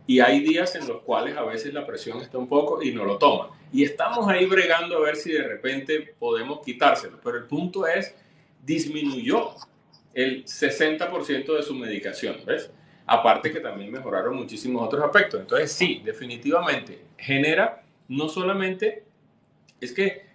Y hay días en los cuales a veces la presión está un poco y no lo toma. Y estamos ahí bregando a ver si de repente podemos quitárselo. Pero el punto es, disminuyó el 60% de su medicación, ¿ves? Aparte que también mejoraron muchísimos otros aspectos. Entonces sí, definitivamente genera no solamente, es que,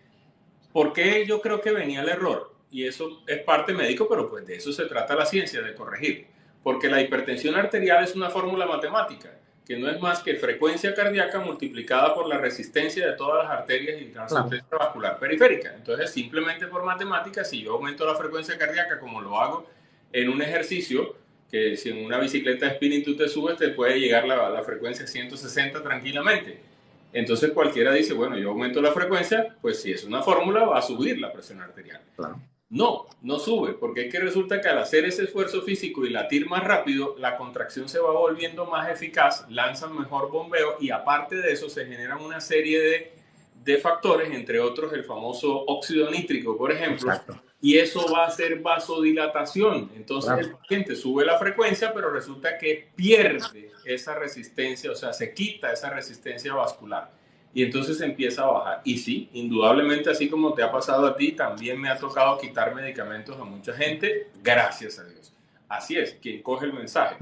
¿por qué yo creo que venía el error? Y eso es parte médico, pero pues de eso se trata la ciencia, de corregir. Porque la hipertensión arterial es una fórmula matemática, que no es más que frecuencia cardíaca multiplicada por la resistencia de todas las arterias y la resistencia vascular periférica. Entonces, simplemente por matemáticas, si yo aumento la frecuencia cardíaca como lo hago en un ejercicio, que si en una bicicleta de spinning tú te subes, te puede llegar la frecuencia 160 tranquilamente. Entonces cualquiera dice, bueno, yo aumento la frecuencia, pues si es una fórmula va a subir la presión arterial.
Claro.
No, no sube, porque es que resulta que al hacer ese esfuerzo físico y latir más rápido, la contracción se va volviendo más eficaz, lanzan mejor bombeo y aparte de eso se generan una serie de factores, entre otros el famoso óxido nítrico, por ejemplo. Exacto. Y eso va a hacer vasodilatación. Entonces el paciente sube la frecuencia, pero resulta que pierde esa resistencia, o sea, se quita esa resistencia vascular. Y entonces empieza a bajar. Y sí, indudablemente, así como te ha pasado a ti, también me ha tocado quitar medicamentos a mucha gente, gracias a Dios. Así es, quien coge el mensaje.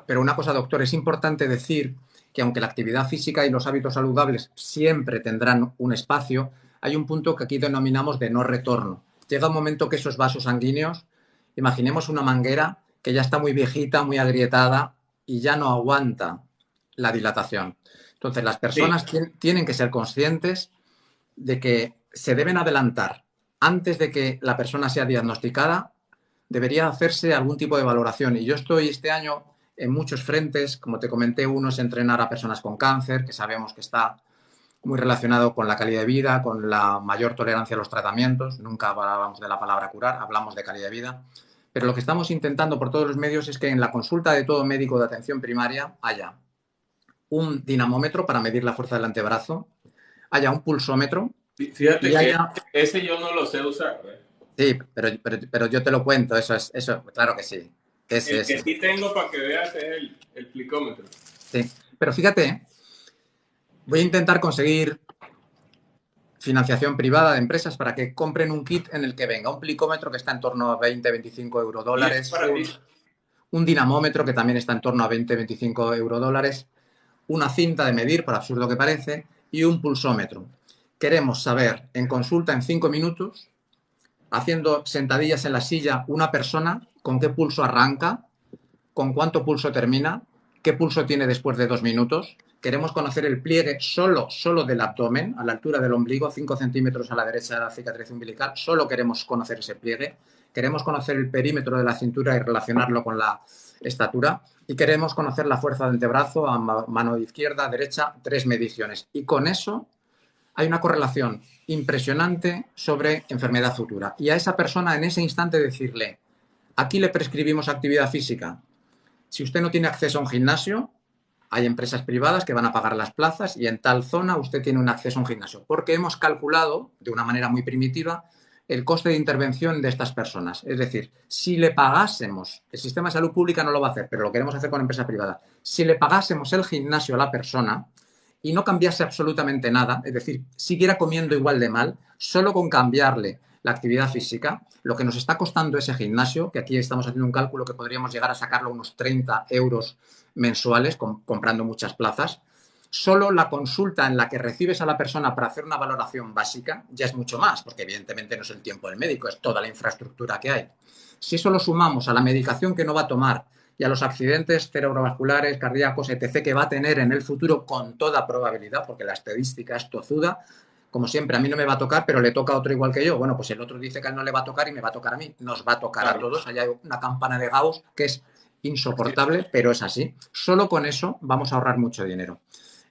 Pero una cosa, doctor, es importante decir que aunque la actividad física y los hábitos saludables siempre tendrán un espacio, hay un punto que aquí denominamos de no retorno. Llega un momento que esos vasos sanguíneos, imaginemos una manguera que ya está muy viejita, muy agrietada y ya no aguanta la dilatación. Entonces, las personas tienen que ser conscientes de que se deben adelantar. Antes de que la persona sea diagnosticada, debería hacerse algún tipo de valoración. Y yo estoy este año en muchos frentes. Como te comenté, uno es entrenar a personas con cáncer, que sabemos que está muy relacionado con la calidad de vida, con la mayor tolerancia a los tratamientos. Nunca hablamos de la palabra curar, hablamos de calidad de vida. Pero lo que estamos intentando por todos los medios es que en la consulta de todo médico de atención primaria haya un dinamómetro para medir la fuerza del antebrazo, haya un pulsómetro.
Fíjate que ese yo no lo sé usar, ¿eh?
Sí, pero yo te lo cuento, eso, claro que sí.
El que sí tengo para que veas es el plicómetro.
Sí, pero fíjate, voy a intentar conseguir financiación privada de empresas para que compren un kit en el que venga un plicómetro que está en torno a 20-25 eurodólares, un dinamómetro que también está en torno a 20-25 eurodólares, una cinta de medir, por absurdo que parece, y un pulsómetro. Queremos saber en consulta en 5 minutos, haciendo sentadillas en la silla, una persona con qué pulso arranca, con cuánto pulso termina, qué pulso tiene después de 2 minutos. Queremos conocer el pliegue solo del abdomen, a la altura del ombligo, 5 centímetros a la derecha de la cicatriz umbilical. Solo queremos conocer ese pliegue. Queremos conocer el perímetro de la cintura y relacionarlo con la estatura. Y queremos conocer la fuerza del antebrazo a mano izquierda, derecha, 3 mediciones. Y con eso hay una correlación impresionante sobre enfermedad futura. Y a esa persona en ese instante decirle, aquí le prescribimos actividad física. Si usted no tiene acceso a un gimnasio, hay empresas privadas que van a pagar las plazas y en tal zona usted tiene un acceso a un gimnasio. Porque hemos calculado, de una manera muy primitiva, el coste de intervención de estas personas. Es decir, si le pagásemos, el sistema de salud pública no lo va a hacer, pero lo queremos hacer con empresa privada, si le pagásemos el gimnasio a la persona y no cambiase absolutamente nada, es decir, siguiera comiendo igual de mal, solo con cambiarle la actividad física, lo que nos está costando ese gimnasio, que aquí estamos haciendo un cálculo que podríamos llegar a sacarlo unos 30 euros mensuales, comprando muchas plazas, solo la consulta en la que recibes a la persona para hacer una valoración básica ya es mucho más, porque evidentemente no es el tiempo del médico, es toda la infraestructura que hay. Si eso lo sumamos a la medicación que no va a tomar, y a los accidentes cerebrovasculares, cardíacos, etc., que va a tener en el futuro con toda probabilidad, porque la estadística es tozuda. Como siempre, a mí no me va a tocar, pero le toca a otro igual que yo. Bueno, pues el otro dice que a él no le va a tocar y me va a tocar a mí. Nos va a tocar a
Claro.
todos. Allá hay una campana de Gauss que es insoportable, pero es así. Solo con eso vamos a ahorrar mucho dinero.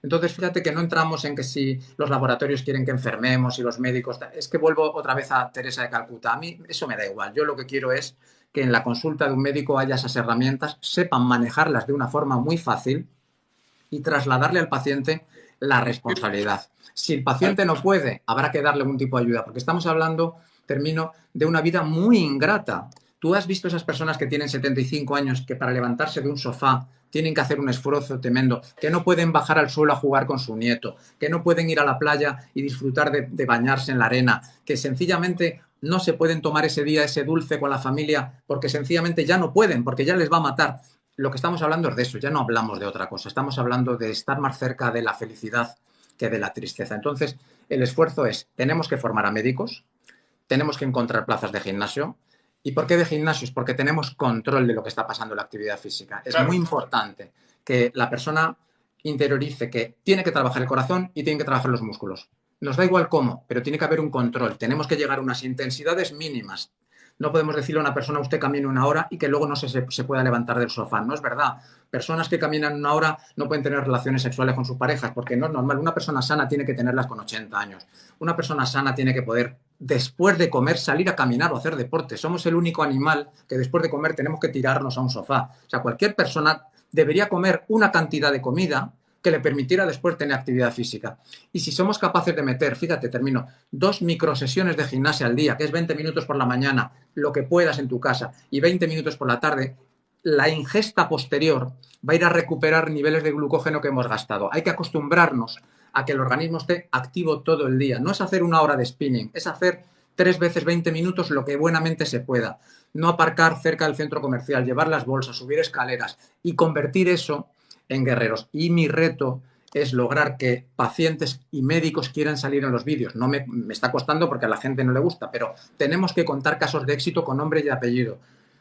Entonces, fíjate que no entramos en que si los laboratorios quieren que enfermemos y los médicos... Es que vuelvo otra vez a Teresa de Calcuta. A mí eso me da igual. Yo lo que quiero es que en la consulta de un médico haya esas herramientas, sepan manejarlas de una forma muy fácil y trasladarle al paciente la responsabilidad. Si el paciente no puede, habrá que darle algún tipo de ayuda, porque estamos hablando, termino, de una vida muy ingrata. Tú has visto esas personas que tienen 75 años que para levantarse de un sofá tienen que hacer un esfuerzo tremendo, que no pueden bajar al suelo a jugar con su nieto, que no pueden ir a la playa y disfrutar de bañarse en la arena, que sencillamente no se pueden tomar ese día ese dulce con la familia porque sencillamente ya no pueden, porque ya les va a matar. Lo que estamos hablando es de eso, ya no hablamos de otra cosa, estamos hablando de estar más cerca de la felicidad que de la tristeza. Entonces, el esfuerzo es, tenemos que formar a médicos, tenemos que encontrar plazas de gimnasio. ¿Y por qué de gimnasios? Porque tenemos control de lo que está pasando en la actividad física. Es
Claro.
muy importante que la persona interiorice que tiene que trabajar el corazón y tiene que trabajar los músculos. Nos da igual cómo, pero tiene que haber un control. Tenemos que llegar a unas intensidades mínimas. No podemos decirle a una persona, usted camine una hora y que luego no se pueda levantar del sofá. No es verdad. Personas que caminan una hora no pueden tener relaciones sexuales con sus parejas porque no es normal. Una persona sana tiene que tenerlas con 80 años. Una persona sana tiene que poder, después de comer, salir a caminar o hacer deporte. Somos el único animal que después de comer tenemos que tirarnos a un sofá. O sea, cualquier persona debería comer una cantidad de comida que le permitiera después tener actividad física. Y si somos capaces de meter, fíjate, termino, 2 microsesiones de gimnasia al día, que es 20 minutos por la mañana, lo que puedas en tu casa, y 20 minutos por la tarde, la ingesta posterior va a ir a recuperar niveles de glucógeno que hemos gastado. Hay que acostumbrarnos a que el organismo esté activo todo el día. No es hacer una hora de spinning, es hacer 3 veces 20 minutos lo que buenamente se pueda. No aparcar cerca del centro comercial, llevar las bolsas, subir escaleras y convertir eso en guerreros. Y mi reto es lograr que pacientes y médicos quieran salir en los vídeos. No me está costando porque a la gente no le gusta, pero tenemos que contar casos de éxito con nombre y apellido.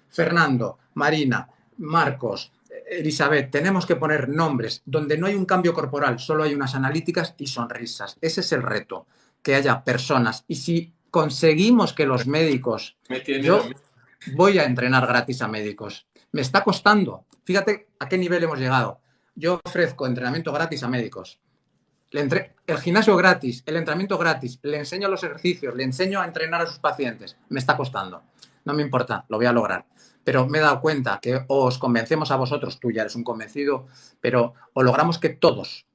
Fernando, Marina, Marcos, Elizabeth, tenemos que poner nombres donde no hay un cambio corporal, solo hay unas analíticas y sonrisas. Ese es el reto, que haya personas. Y si conseguimos que los médicos... Yo voy a entrenar gratis a médicos. Me está costando. Fíjate a qué nivel hemos llegado. Yo ofrezco entrenamiento gratis a médicos. El gimnasio gratis, el entrenamiento gratis, le enseño los ejercicios, le enseño a entrenar a sus pacientes. Me está costando. No me importa, lo voy a lograr. Pero me he dado cuenta que os convencemos a vosotros, tú ya eres un convencido, pero o logramos que todos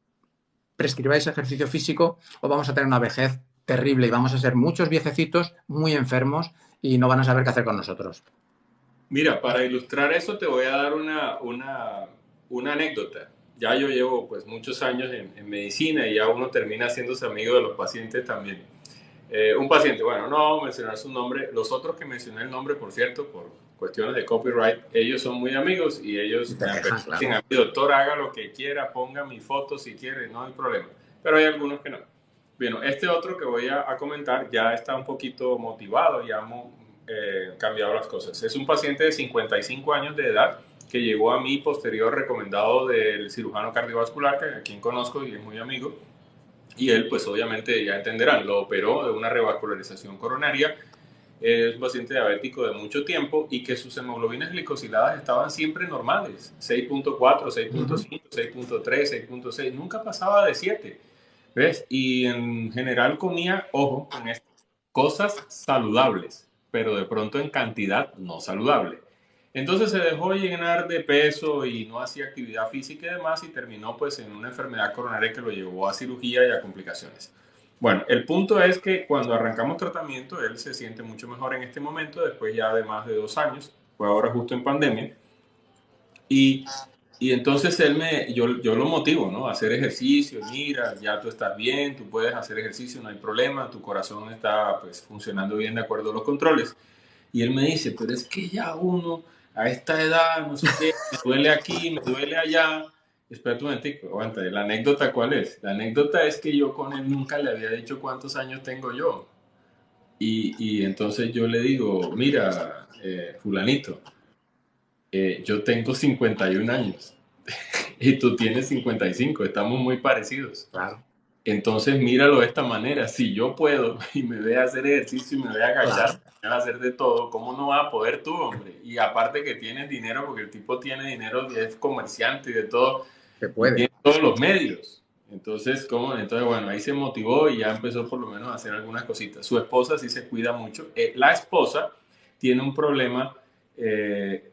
prescribáis ejercicio físico o vamos a tener una vejez terrible y vamos a ser muchos viejecitos muy enfermos y no van a saber qué hacer con nosotros.
Mira, para ilustrar eso te voy a dar una anécdota. Ya yo llevo pues muchos años en medicina y ya uno termina haciéndose amigo de los pacientes también. Un paciente, bueno, no vamos a mencionar su nombre. Los otros que mencioné el nombre, por cierto, por cuestiones de copyright, ellos son muy amigos y ellos me dicen a mi doctor, haga lo que quiera, ponga mi foto si quiere, no hay problema. Pero hay algunos que no. Bueno, este otro que voy a comentar ya está un poquito motivado, ya hemos cambiado las cosas. Es un paciente de 55 años de edad que llegó a mí posterior recomendado del cirujano cardiovascular, que a quien conozco y es muy amigo. Y él, pues obviamente ya entenderán, lo operó de una revascularización coronaria. Es un paciente diabético de mucho tiempo y que sus hemoglobinas glicosiladas estaban siempre normales. 6.4, 6.5, 6.3, 6.6. Nunca pasaba de 7. ¿Ves? Y en general comía, ojo, con esto, cosas saludables, pero de pronto en cantidad no saludable. Entonces se dejó llenar de peso y no hacía actividad física y demás y terminó pues en una enfermedad coronaria que lo llevó a cirugía y a complicaciones. Bueno, el punto es que cuando arrancamos tratamiento, él se siente mucho mejor en este momento, después ya de más de 2 años, fue ahora justo en pandemia, y entonces yo lo motivo, ¿no? A hacer ejercicio, mira, ya tú estás bien, tú puedes hacer ejercicio, no hay problema, tu corazón está pues funcionando bien de acuerdo a los controles. Y él me dice, pero es que ya uno a esta edad, no sé qué, me duele aquí, me duele allá. Espera un momentico, aguanta, ¿la anécdota cuál es? La anécdota es que yo con él nunca le había dicho cuántos años tengo yo. Y entonces yo le digo, mira, fulanito, Yo tengo 51 años y tú tienes 55, estamos muy parecidos.
Claro,
Entonces, míralo de esta manera. Si yo puedo y me voy a hacer ejercicio y me voy a agachar,
claro,
me voy a hacer de todo, ¿cómo no vas a poder tú, hombre? Y aparte que tienes dinero, porque el tipo tiene dinero y es comerciante y de todo,
se
y
puede.
tiene todos los medios. Entonces, ¿cómo? Entonces, bueno, ahí se motivó y ya empezó por lo menos a hacer algunas cositas. Su esposa sí se cuida mucho. La esposa tiene un problema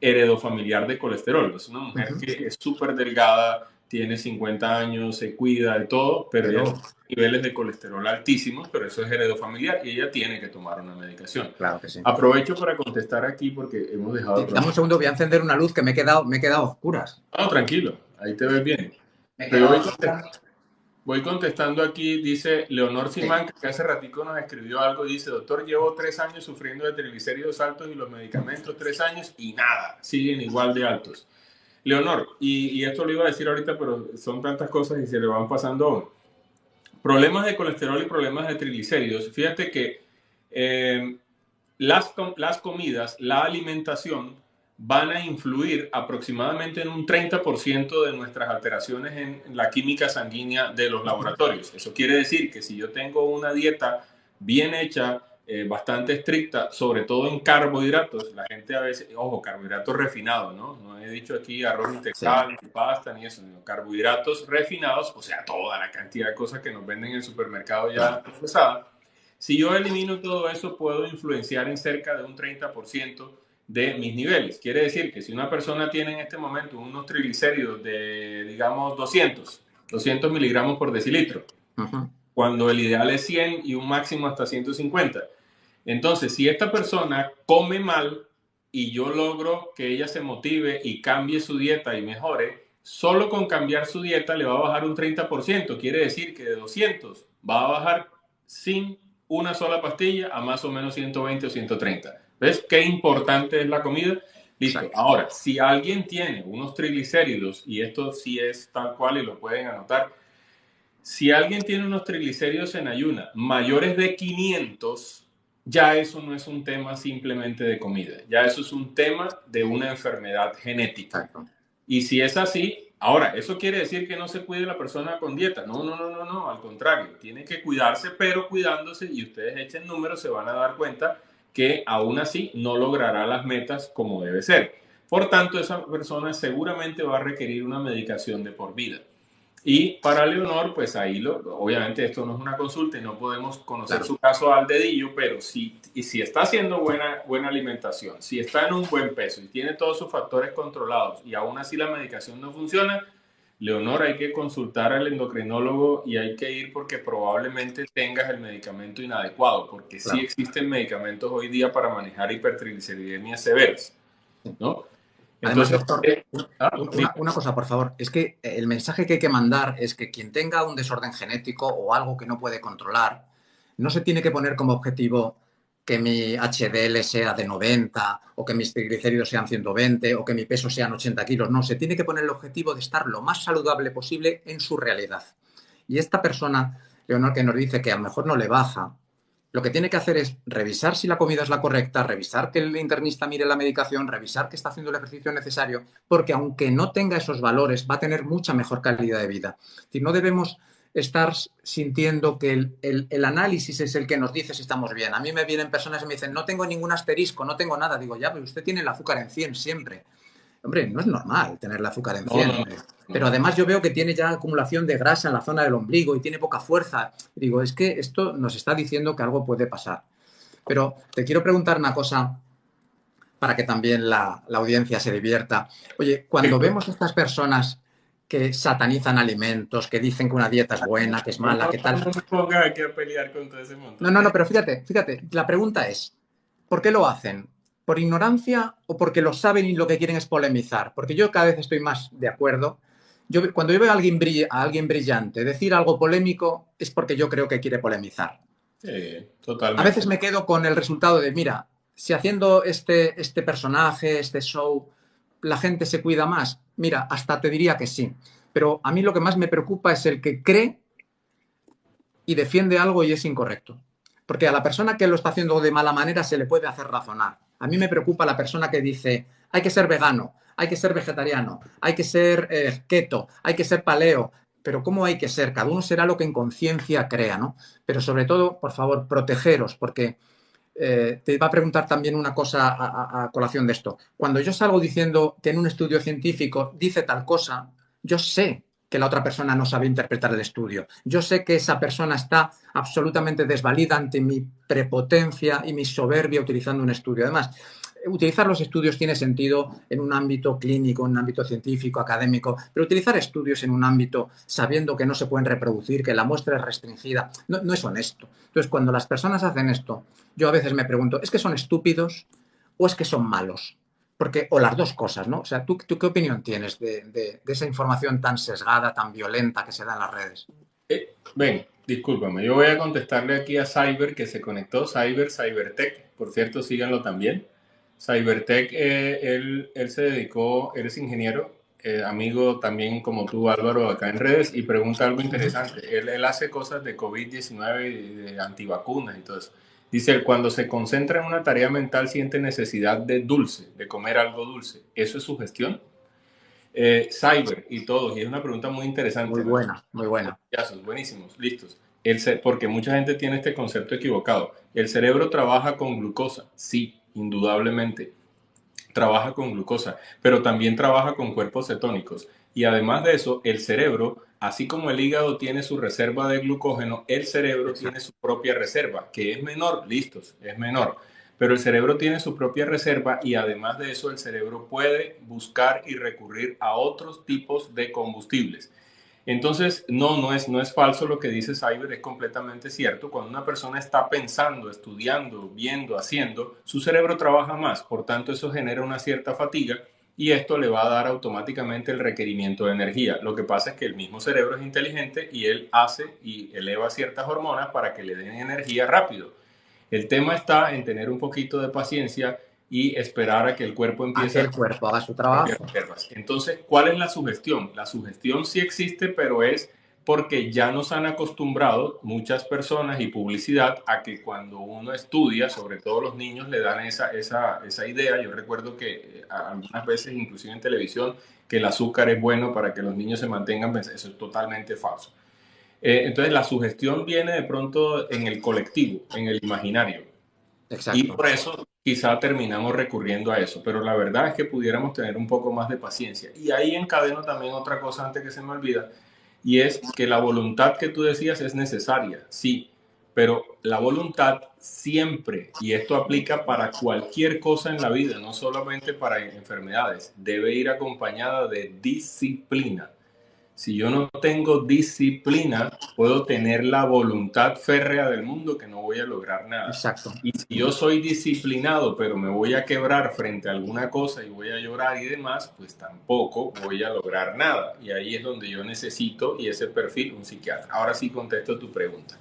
heredofamiliar de colesterol. Es una mujer que es súper delgada, tiene 50 años, se cuida de todo, pero ella
Pero,
tiene niveles de colesterol altísimos, pero eso es heredofamiliar y ella tiene que tomar una medicación.
claro que sí.
Aprovecho para contestar aquí porque hemos dejado
Sí,
otro.
dame un segundo, voy a encender una luz que me he quedado a oscuras.
No, tranquilo, ahí te ves bien.
Me he
Pero
quedado a oscuras.
voy contestando aquí, dice Leonor
Sí.
Simán, que hace ratico nos escribió algo, dice, doctor, llevo 3 años sufriendo de triglicéridos altos y los medicamentos 3 años y nada, siguen igual de altos. Leonor, y esto lo iba a decir ahorita, pero son tantas cosas y se le van pasando aún. Problemas de colesterol y problemas de triglicéridos. Fíjate que eh, las comidas, la alimentación, van a influir aproximadamente en un 30% de nuestras alteraciones en la química sanguínea de los laboratorios. Eso quiere decir que si yo tengo una dieta bien hecha, bastante estricta, sobre todo en carbohidratos, la gente a veces, ojo, carbohidratos refinados, ¿no? No he dicho aquí arroz
Sí,
integral, ni pasta, ni eso, sino carbohidratos refinados, o sea, toda la cantidad de cosas que nos venden en el supermercado ya
claro.
procesadas. Si yo elimino todo eso, puedo influenciar en cerca de un 30% de mis niveles. Quiere decir que si una persona tiene en este momento unos triglicéridos de, digamos, 200 miligramos por decilitro,
Ujú.
cuando el ideal es 100 y un máximo hasta 150. Entonces, si esta persona come mal y yo logro que ella se motive y cambie su dieta y mejore, solo con cambiar su dieta le va a bajar un 30%. Quiere decir que de 200 va a bajar sin una sola pastilla a más o menos 120 o 130. ¿Ves qué importante es la comida? Listo.
Exacto.
Ahora, si alguien tiene unos triglicéridos, y esto sí es tal cual y lo pueden anotar, si alguien tiene unos triglicéridos en ayuna mayores de 500, ya eso no es un tema simplemente de comida, ya eso es un tema de una enfermedad genética.
Exacto.
Y si es así, ahora, ¿eso quiere decir que no se cuide la persona con dieta? No, no, no, no, no, al contrario, tiene que cuidarse, pero cuidándose, y ustedes echen números, se van a dar cuenta que aún así no logrará las metas como debe ser. Por tanto, esa persona seguramente va a requerir una medicación de por vida. Y para Leonor, pues ahí obviamente esto no es una consulta y no podemos conocer
Claro.
su caso al dedillo, pero si está haciendo buena alimentación, si está en un buen peso y tiene todos sus factores controlados y aún así la medicación no funciona, Leonor, hay que consultar al endocrinólogo y hay que ir porque probablemente tengas el medicamento inadecuado, porque sí
Claro.
existen medicamentos hoy día para manejar hipertrigliceridemias severas,
Sí.
¿no?
Además,
Entonces,
doctor,
dime.
una cosa, por favor. Es que el mensaje que hay que mandar es que quien tenga un desorden genético o algo que no puede controlar, no se tiene que poner como objetivo que mi HDL sea de 90 o que mis triglicéridos sean 120 o que mi peso sean 80 kilos. No, se tiene que poner el objetivo de estar lo más saludable posible en su realidad. Y esta persona, Leonor, que nos dice que a lo mejor no le baja, lo que tiene que hacer es revisar si la comida es la correcta, revisar que el internista mire la medicación, revisar que está haciendo el ejercicio necesario, porque aunque no tenga esos valores, va a tener mucha mejor calidad de vida. Es decir, no debemos estar sintiendo que el análisis es el que nos dice si estamos bien. A mí me vienen personas y me dicen, no tengo ningún asterisco, no tengo nada. Digo, ya, pero usted tiene el azúcar en 100 siempre. Hombre, no es normal tener el azúcar en
No, no,
100.
no,
Pero
no.
además yo veo que tiene ya acumulación de grasa en la zona del ombligo y tiene poca fuerza. Digo, es que esto nos está diciendo que algo puede pasar. Pero te quiero preguntar una cosa para que también la audiencia se divierta. Oye, cuando vemos estas personas que satanizan alimentos, que dicen que una dieta es buena, que es
No,
mala, que tal.
no me pongas aquí a pelear con todo ese
No,
montón
no,
de
no,
gente.
pero fíjate, la pregunta es, ¿por qué lo hacen? ¿Por ignorancia o porque lo saben y lo que quieren es polemizar? Porque yo cada vez estoy más de acuerdo. Cuando yo veo a alguien brillante decir algo polémico es porque yo creo que quiere polemizar.
Sí,
A veces
totalmente.
me quedo con el resultado de, mira, si haciendo este personaje, este show, la gente se cuida más, mira, hasta te diría que sí. Pero a mí lo que más me preocupa es el que cree y defiende algo y es incorrecto. Porque a la persona que lo está haciendo de mala manera se le puede hacer razonar. A mí me preocupa la persona que dice, hay que ser vegano, hay que ser vegetariano, hay que ser keto, hay que ser paleo. Pero ¿cómo hay que ser? Cada uno será lo que en conciencia crea, ¿no? Pero sobre todo, por favor, protegeros, porque te iba a preguntar también una cosa a colación de esto. Cuando yo salgo diciendo que en un estudio científico dice tal cosa, yo sé que la otra persona no sabe interpretar el estudio. Yo sé que esa persona está absolutamente desvalida ante mi prepotencia y mi soberbia utilizando un estudio. Además, utilizar los estudios tiene sentido en un ámbito clínico, en un ámbito científico, académico, pero utilizar estudios en un ámbito sabiendo que no se pueden reproducir, que la muestra es restringida, no es honesto. Entonces, cuando las personas hacen esto, yo a veces me pregunto, ¿es que son estúpidos o es que son malos? Porque, o las dos cosas, ¿no? O sea, ¿tú qué opinión tienes de esa información tan sesgada, tan violenta que se da en las redes?
Ven, discúlpame, yo voy a contestarle aquí a Cyber que se conectó, Cybertech, por cierto, síganlo también. Cybertech, él se dedicó, él es ingeniero, amigo también como tú, Álvaro, acá en redes, y pregunta algo interesante. Él hace cosas de COVID-19 y de antivacunas y todo eso. Dice, cuando se concentra en una tarea mental siente necesidad de dulce, de comer algo dulce. ¿Eso es sugestión? Cyber y todos, y es una pregunta muy interesante.
Muy buena, muy buena.
Buenísimos, listos. Porque mucha gente tiene este concepto equivocado. ¿El cerebro trabaja con glucosa? Sí, indudablemente. Trabaja con glucosa, pero también trabaja con cuerpos cetónicos. Y además de eso, el cerebro, así como el hígado tiene su reserva de glucógeno, el cerebro tiene su propia reserva, que es menor, listos, es menor. Pero el cerebro tiene su propia reserva y además de eso el cerebro puede buscar y recurrir a otros tipos de combustibles. Entonces, no es falso lo que dice Cyber, es completamente cierto. Cuando una persona está pensando, estudiando, viendo, haciendo, su cerebro trabaja más, por tanto eso genera una cierta fatiga y esto le va a dar automáticamente el requerimiento de energía. Lo que pasa es que el mismo cerebro es inteligente y él hace y eleva ciertas hormonas para que le den energía rápido. El tema está en tener un poquito de paciencia y esperar a que el cuerpo
A
empiece
que
a
el cuerpo haga su trabajo.
reservas. Entonces, ¿cuál es la sugestión? La sugestión sí existe, pero es porque ya nos han acostumbrado muchas personas y publicidad a que cuando uno estudia, sobre todo los niños, le dan esa idea. Yo recuerdo que algunas veces, inclusive en televisión, que el azúcar es bueno para que los niños se mantengan, eso es totalmente falso. Entonces, la sugestión viene de pronto en el colectivo, en el imaginario. Y
Exacto.
por eso quizá terminamos recurriendo a eso, pero la verdad es que pudiéramos tener un poco más de paciencia. Y ahí encadeno también otra cosa antes que se me olvida, y es que la voluntad que tú decías es necesaria, sí, pero la voluntad siempre, y esto aplica para cualquier cosa en la vida, no solamente para enfermedades, debe ir acompañada de disciplina. Si yo no tengo disciplina, puedo tener la voluntad férrea del mundo que no voy a lograr nada.
Exacto.
Y si yo soy disciplinado, pero me voy a quebrar frente a alguna cosa y voy a llorar y demás, pues tampoco voy a lograr nada. Y ahí es donde yo necesito, y ese perfil, un psiquiatra. Ahora sí contesto tu pregunta.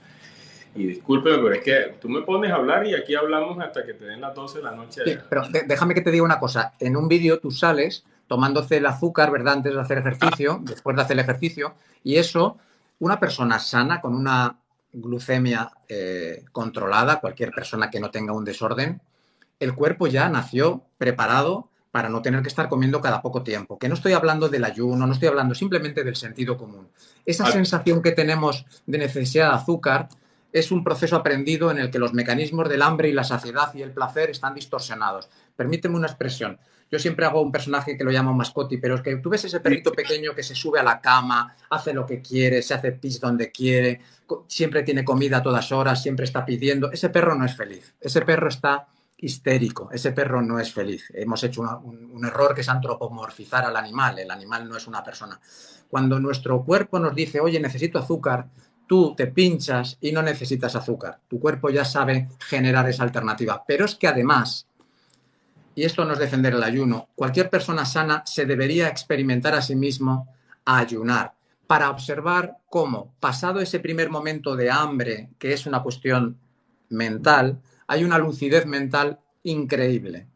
Y discúlpeme, pero es que tú me pones a hablar y aquí hablamos hasta que te den las 12 de la noche
Sí,
allá.
pero déjame que te diga una cosa. En un vídeo tú sales tomándose el azúcar, ¿verdad? Antes de hacer ejercicio, después de hacer el ejercicio, y eso, una persona sana con una glucemia controlada, cualquier persona que no tenga un desorden, el cuerpo ya nació preparado para no tener que estar comiendo cada poco tiempo. Que no estoy hablando del ayuno, no estoy hablando simplemente del sentido común. Esa sensación que tenemos de necesidad de azúcar es un proceso aprendido en el que los mecanismos del hambre y la saciedad y el placer están distorsionados. Permíteme una expresión. Yo siempre hago un personaje que lo llamo mascoti, pero es que tú ves ese perrito pequeño que se sube a la cama, hace lo que quiere, se hace pis donde quiere, siempre tiene comida a todas horas, siempre está pidiendo. Ese perro no es feliz. Ese perro está histérico. Ese perro no es feliz. Hemos hecho un error que es antropomorfizar al animal. El animal no es una persona. Cuando nuestro cuerpo nos dice, oye, necesito azúcar, tú te pinchas y no necesitas azúcar. Tu cuerpo ya sabe generar esa alternativa. Pero es que además, y esto no es defender el ayuno, cualquier persona sana se debería experimentar a sí mismo a ayunar para observar cómo, pasado ese primer momento de hambre, que es una cuestión mental, hay una lucidez mental increíble.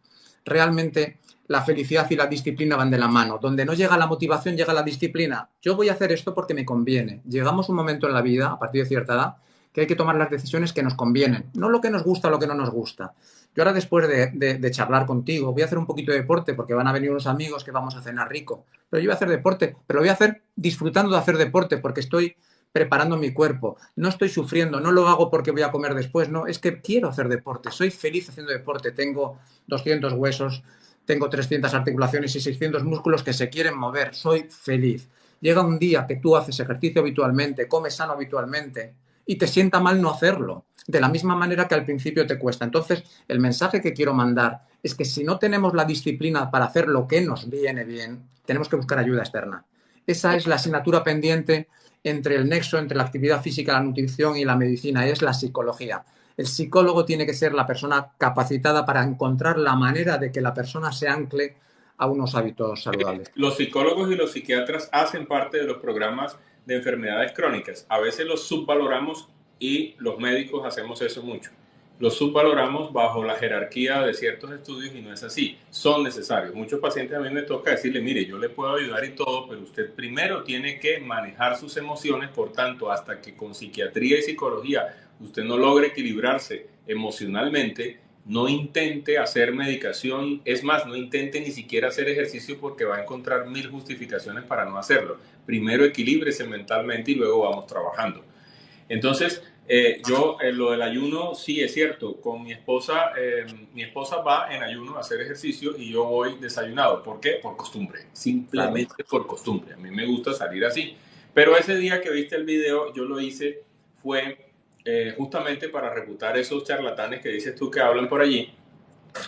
Realmente la felicidad y la disciplina van de la mano. Donde no llega la motivación, llega la disciplina. Yo voy a hacer esto porque me conviene. Llegamos a un momento en la vida, a partir de cierta edad, que hay que tomar las decisiones que nos convienen, no lo que nos gusta o lo que no nos gusta. Yo ahora, después de charlar contigo, voy a hacer un poquito de deporte porque van a venir unos amigos que vamos a cenar rico. Pero yo voy a hacer deporte, pero lo voy a hacer disfrutando de hacer deporte porque estoy preparando mi cuerpo. No estoy sufriendo, no lo hago porque voy a comer después, no, es que quiero hacer deporte, soy feliz haciendo deporte. Tengo 200 huesos, tengo 300 articulaciones y 600 músculos que se quieren mover, soy feliz. Llega un día que tú haces ejercicio habitualmente, comes sano habitualmente y te sienta mal no hacerlo, de la misma manera que al principio te cuesta. Entonces, el mensaje que quiero mandar es que si no tenemos la disciplina para hacer lo que nos viene bien, tenemos que buscar ayuda externa. Esa es la asignatura pendiente entre el nexo entre la actividad física, la nutrición y la medicina, es la psicología. El psicólogo tiene que ser la persona capacitada para encontrar la manera de que la persona se ancle a unos hábitos saludables.
Los psicólogos y los psiquiatras hacen parte de los programas de enfermedades crónicas. A veces los subvaloramos y los médicos hacemos eso mucho. Los subvaloramos bajo la jerarquía de ciertos estudios y no es así. Son necesarios. Muchos pacientes a mí me toca decirle, mire, yo le puedo ayudar y todo, pero usted primero tiene que manejar sus emociones. Por tanto, hasta que con psiquiatría y psicología usted no logre equilibrarse emocionalmente, no intente hacer medicación, es más, no intente ni siquiera hacer ejercicio porque va a encontrar 1000 justificaciones para no hacerlo. Primero equilíbrese mentalmente y luego vamos trabajando. Entonces, lo del ayuno, sí es cierto, con mi esposa va en ayuno a hacer ejercicio y yo voy desayunado. ¿Por qué? Por costumbre, simplemente por costumbre. A mí me gusta salir así. Pero ese día que viste el video, yo lo hice, fue justamente para refutar esos charlatanes que dices tú que hablan por allí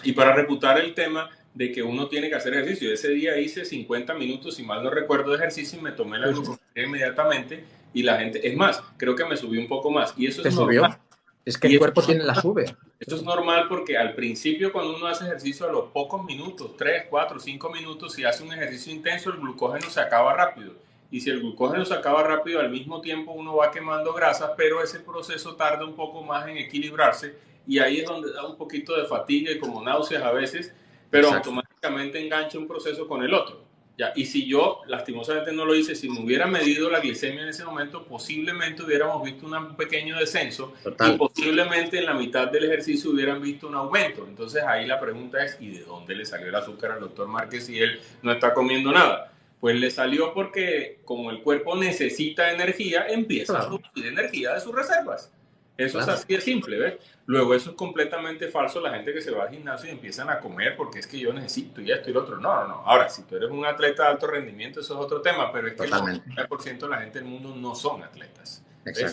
y para refutar el tema de que uno tiene que hacer ejercicio. Ese día hice 50 minutos, si mal no recuerdo, de ejercicio y me tomé la glucometría inmediatamente y la gente, es más, creo que me subí un poco más y eso es normal.
Es que el cuerpo tiene la sube.
Eso es normal porque al principio cuando uno hace ejercicio a los pocos minutos, 3, 4, 5 minutos, si hace un ejercicio intenso, el glucógeno se acaba rápido. Y si el glucógeno se acaba rápido, al mismo tiempo uno va quemando grasas, pero ese proceso tarda un poco más en equilibrarse y ahí es donde da un poquito de fatiga y como náuseas a veces, pero automáticamente engancha un proceso con el otro. ¿Ya? Y si yo, lastimosamente no lo hice, si me hubiera medido la glicemia en ese momento, posiblemente hubiéramos visto un pequeño descenso. Total. Y posiblemente en la mitad del ejercicio hubieran visto un aumento. Entonces ahí la pregunta es, ¿y de dónde le salió el azúcar al doctor Márquez si él no está comiendo nada? Pues le salió porque como el cuerpo necesita energía, empieza a producir energía de sus reservas. Eso es así de simple, ¿ves? Luego eso es completamente falso, la gente que se va al gimnasio y empiezan a comer porque es que yo necesito y esto y lo otro. No, no, no. Ahora, si tú eres un atleta de alto rendimiento, eso es otro tema, pero es que el 90% de la gente del mundo no son atletas.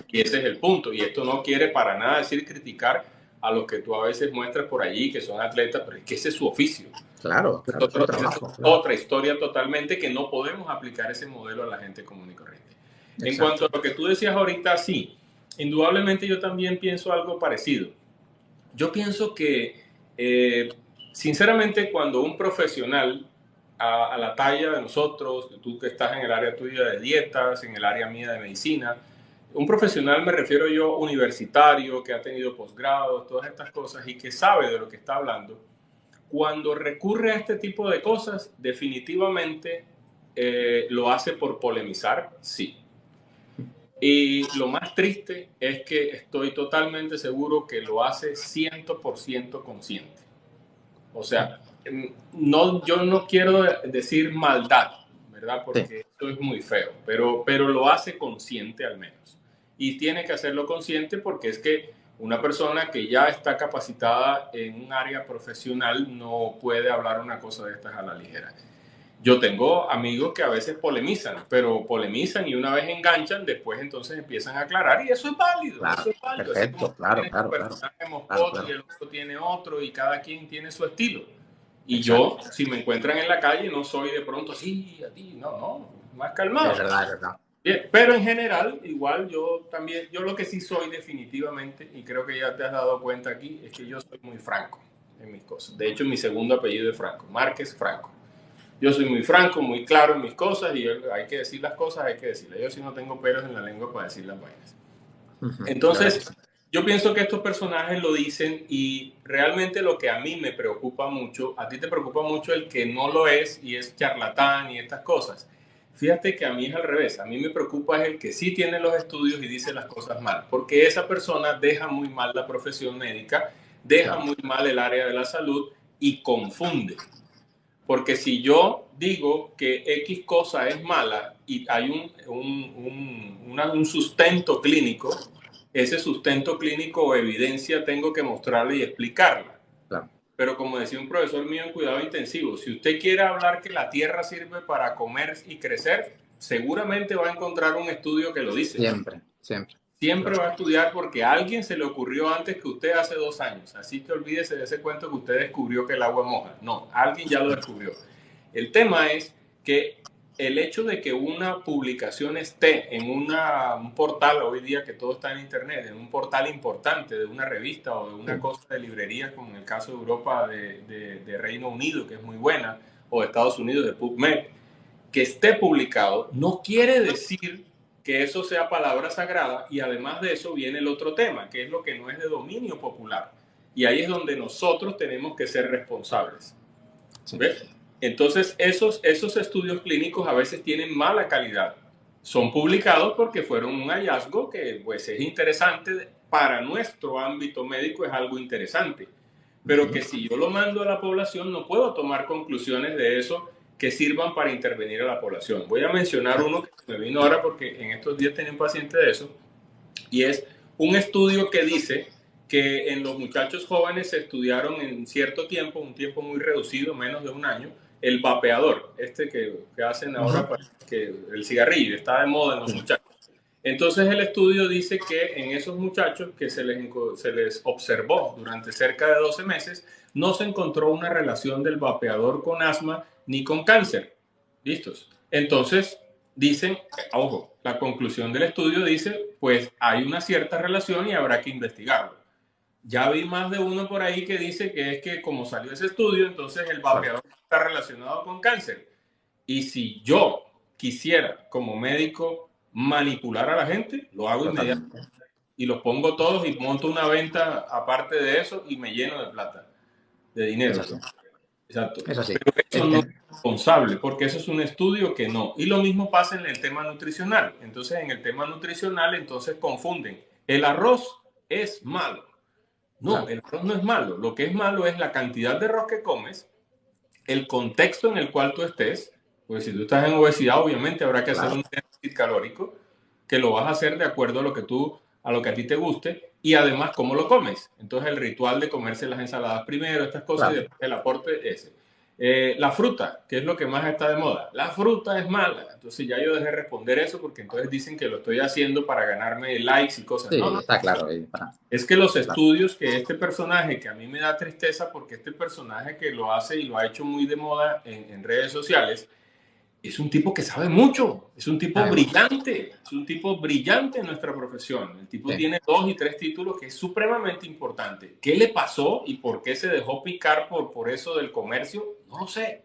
Y ese es el punto. Y esto no quiere para nada decir criticar a los que tú a veces muestras por allí que son atletas, pero es que ese es su oficio.
Claro,
otra historia totalmente que no podemos aplicar ese modelo a la gente común y corriente. En cuanto a lo que tú decías ahorita, sí, indudablemente yo también pienso algo parecido. Yo pienso que, sinceramente, cuando un profesional a la talla de nosotros, tú que estás en el área tuya de dietas, en el área mía de medicina, un profesional me refiero yo universitario, que ha tenido posgrados, todas estas cosas y que sabe de lo que está hablando, cuando recurre a este tipo de cosas, definitivamente lo hace por polemizar, sí. Y lo más triste es que estoy totalmente seguro que lo hace 100% consciente. O sea, no, yo no quiero decir maldad, ¿verdad? Porque esto es muy feo, pero lo hace consciente al menos. Y tiene que hacerlo consciente porque es que una persona que ya está capacitada en un área profesional no puede hablar una cosa de estas a la ligera. Yo tengo amigos que a veces polemizan, pero polemizan y una vez enganchan, después entonces empiezan a aclarar y eso es válido.
Claro,
eso es válido.
perfecto, claro.
Y el otro tiene otro y cada quien tiene su estilo. Y yo, si me encuentran en la calle, no soy de pronto así, a ti, no, más calmado.
Es verdad.
Bien, pero en general, igual yo lo que sí soy definitivamente, y creo que ya te has dado cuenta aquí, es que yo soy muy franco en mis cosas. De hecho, mi segundo apellido es Franco, Márquez Franco. Yo soy muy franco, muy claro en mis cosas y hay que decir las cosas, hay que decirlas. Yo sí no tengo pelos en la lengua para decir las vainas. Entonces, yo pienso que estos personajes lo dicen y realmente lo que a mí me preocupa mucho, a ti te preocupa mucho el que no lo es y es charlatán y estas cosas. Fíjate que a mí es al revés. A mí me preocupa es el que sí tiene los estudios y dice las cosas mal, porque esa persona deja muy mal la profesión médica, deja muy mal el área de la salud y confunde. Porque si yo digo que X cosa es mala y hay un sustento clínico, ese sustento clínico o evidencia tengo que mostrarla y explicarla.
Claro.
Pero como decía un profesor mío en cuidado intensivo, si usted quiere hablar que la tierra sirve para comer y crecer, seguramente va a encontrar un estudio que lo dice.
Siempre, siempre.
Siempre va a estudiar porque a alguien se le ocurrió antes que usted hace 2 años. Así que olvídese de ese cuento que usted descubrió que el agua moja. No, alguien ya lo descubrió. El tema es que el hecho de que una publicación esté en un portal, hoy día que todo está en internet, en un portal importante de una revista o de una cosa de librería, como en el caso de Europa, de Reino Unido, que es muy buena, o de Estados Unidos, de PubMed, que esté publicado, no quiere decir que eso sea palabra sagrada, y además de eso viene el otro tema, que es lo que no es de dominio popular. Y ahí es donde nosotros tenemos que ser responsables. ¿Ves? Entonces, esos estudios clínicos a veces tienen mala calidad. Son publicados porque fueron un hallazgo que pues, es interesante para nuestro ámbito médico, es algo interesante. Pero que si yo lo mando a la población, no puedo tomar conclusiones de eso que sirvan para intervenir a la población. Voy a mencionar uno que me vino ahora porque en estos días tenía un paciente de eso, y es un estudio que dice que en los muchachos jóvenes se estudiaron en cierto tiempo, un tiempo muy reducido, menos de un año, el vapeador, que hacen ahora, que el cigarrillo está de moda en los muchachos. Entonces el estudio dice que en esos muchachos que se les observó durante cerca de 12 meses, no se encontró una relación del vapeador con asma ni con cáncer. ¿Listos? Entonces dicen, ojo, la conclusión del estudio dice, pues hay una cierta relación y habrá que investigarlo. Ya vi más de uno por ahí que dice que es que como salió ese estudio, entonces el vapeador está relacionado con cáncer. Y si yo quisiera como médico manipular a la gente, lo hago inmediatamente. Y los pongo todos y monto una venta aparte de eso y me lleno de plata, de dinero. Exacto.
Es así.
Pero eso no es responsable, porque eso es un estudio que no. Y lo mismo pasa en el tema nutricional. Entonces, en el tema nutricional, entonces confunden. El arroz es malo. No, el arroz no es malo. Lo que es malo es la cantidad de arroz que comes, el contexto en el cual tú estés, porque si tú estás en obesidad, obviamente habrá que hacer un déficit calórico, que lo vas a hacer de acuerdo a lo que a ti te guste, y además cómo lo comes. Entonces el ritual de comerse las ensaladas primero, estas cosas, y después el aporte ese. La fruta, que es lo que más está de moda. La fruta es mala. Entonces ya yo dejé responder eso porque entonces dicen que lo estoy haciendo para ganarme likes y cosas.
Sí,
no,
está claro.
Es que los estudios que este personaje, que a mí me da tristeza porque este personaje que lo hace y lo ha hecho muy de moda en redes sociales, es un tipo que sabe mucho, es un tipo brillante, es un tipo brillante en nuestra profesión. El tipo tiene 2 y 3 títulos, que es supremamente importante. ¿Qué le pasó y por qué se dejó picar por eso del comercio? No lo sé.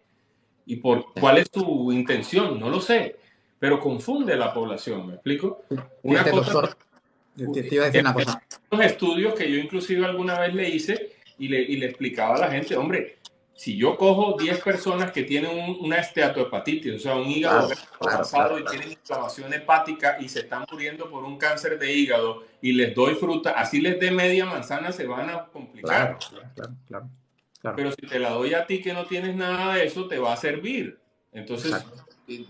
¿Y cuál es su intención? No lo sé. Pero confunde a la población, ¿me explico? Una cosa,
doctor, te iba a decir una cosa.
Unos estudios que yo inclusive alguna vez le hice y le explicaba a la gente, hombre, si yo cojo 10 personas que tienen una esteatohepatitis, o sea, un hígado avanzado y tienen inflamación hepática y se están muriendo por un cáncer de hígado y les doy fruta, así les dé media manzana, se van a complicar.
Claro.
Pero si te la doy a ti que no tienes nada de eso, te va a servir. Entonces,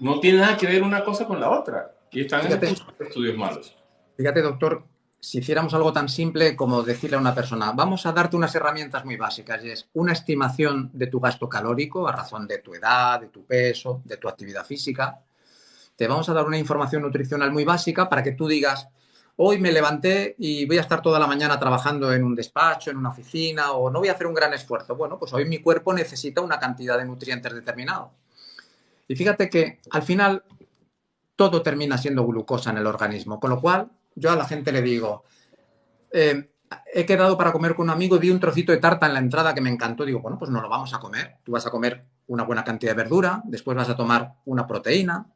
no tiene nada que ver una cosa con la otra. Y están en estudios malos.
Fíjate, doctor, si hiciéramos algo tan simple como decirle a una persona, vamos a darte unas herramientas muy básicas, y es una estimación de tu gasto calórico a razón de tu edad, de tu peso, de tu actividad física. Te vamos a dar una información nutricional muy básica para que tú digas, hoy me levanté y voy a estar toda la mañana trabajando en un despacho, en una oficina, o no voy a hacer un gran esfuerzo. Bueno, pues hoy mi cuerpo necesita una cantidad de nutrientes determinado. Y fíjate que al final todo termina siendo glucosa en el organismo, con lo cual yo a la gente le digo, he quedado para comer con un amigo y vi un trocito de tarta en la entrada que me encantó. Digo, bueno, pues no lo vamos a comer. Tú vas a comer una buena cantidad de verdura, después vas a tomar una proteína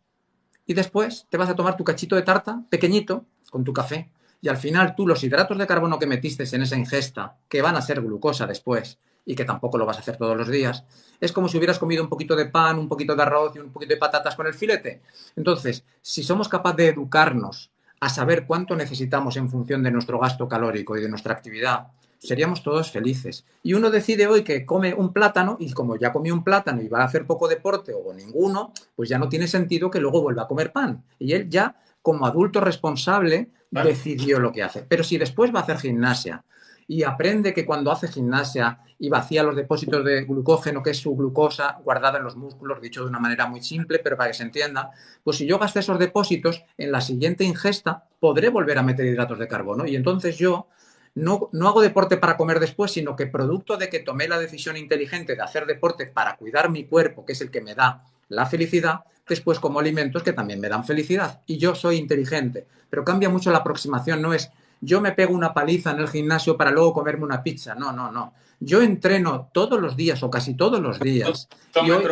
y después te vas a tomar tu cachito de tarta pequeñito con tu café. Y al final tú los hidratos de carbono que metiste en esa ingesta, que van a ser glucosa después, y que tampoco lo vas a hacer todos los días, es como si hubieras comido un poquito de pan, un poquito de arroz y un poquito de patatas con el filete. Entonces, si somos capaces de educarnos a saber cuánto necesitamos en función de nuestro gasto calórico y de nuestra actividad, seríamos todos felices. Y uno decide hoy que come un plátano y como ya comió un plátano y va a hacer poco deporte o ninguno, pues ya no tiene sentido que luego vuelva a comer pan. Y él ya, como adulto responsable, decidió lo que hace. Pero si después va a hacer gimnasia y aprende que cuando hace gimnasia y vacía los depósitos de glucógeno, que es su glucosa guardada en los músculos, dicho de una manera muy simple, pero para que se entienda, pues si yo gasto esos depósitos, en la siguiente ingesta podré volver a meter hidratos de carbono. Y entonces yo no hago deporte para comer después, sino que producto de que tomé la decisión inteligente de hacer deporte para cuidar mi cuerpo, que es el que me da la felicidad, después como alimentos que también me dan felicidad. Y yo soy inteligente. Pero cambia mucho la aproximación, no es yo me pego una paliza en el gimnasio para luego comerme una pizza. No, no, no. Yo entreno todos los días o casi todos los días.
Y hoy,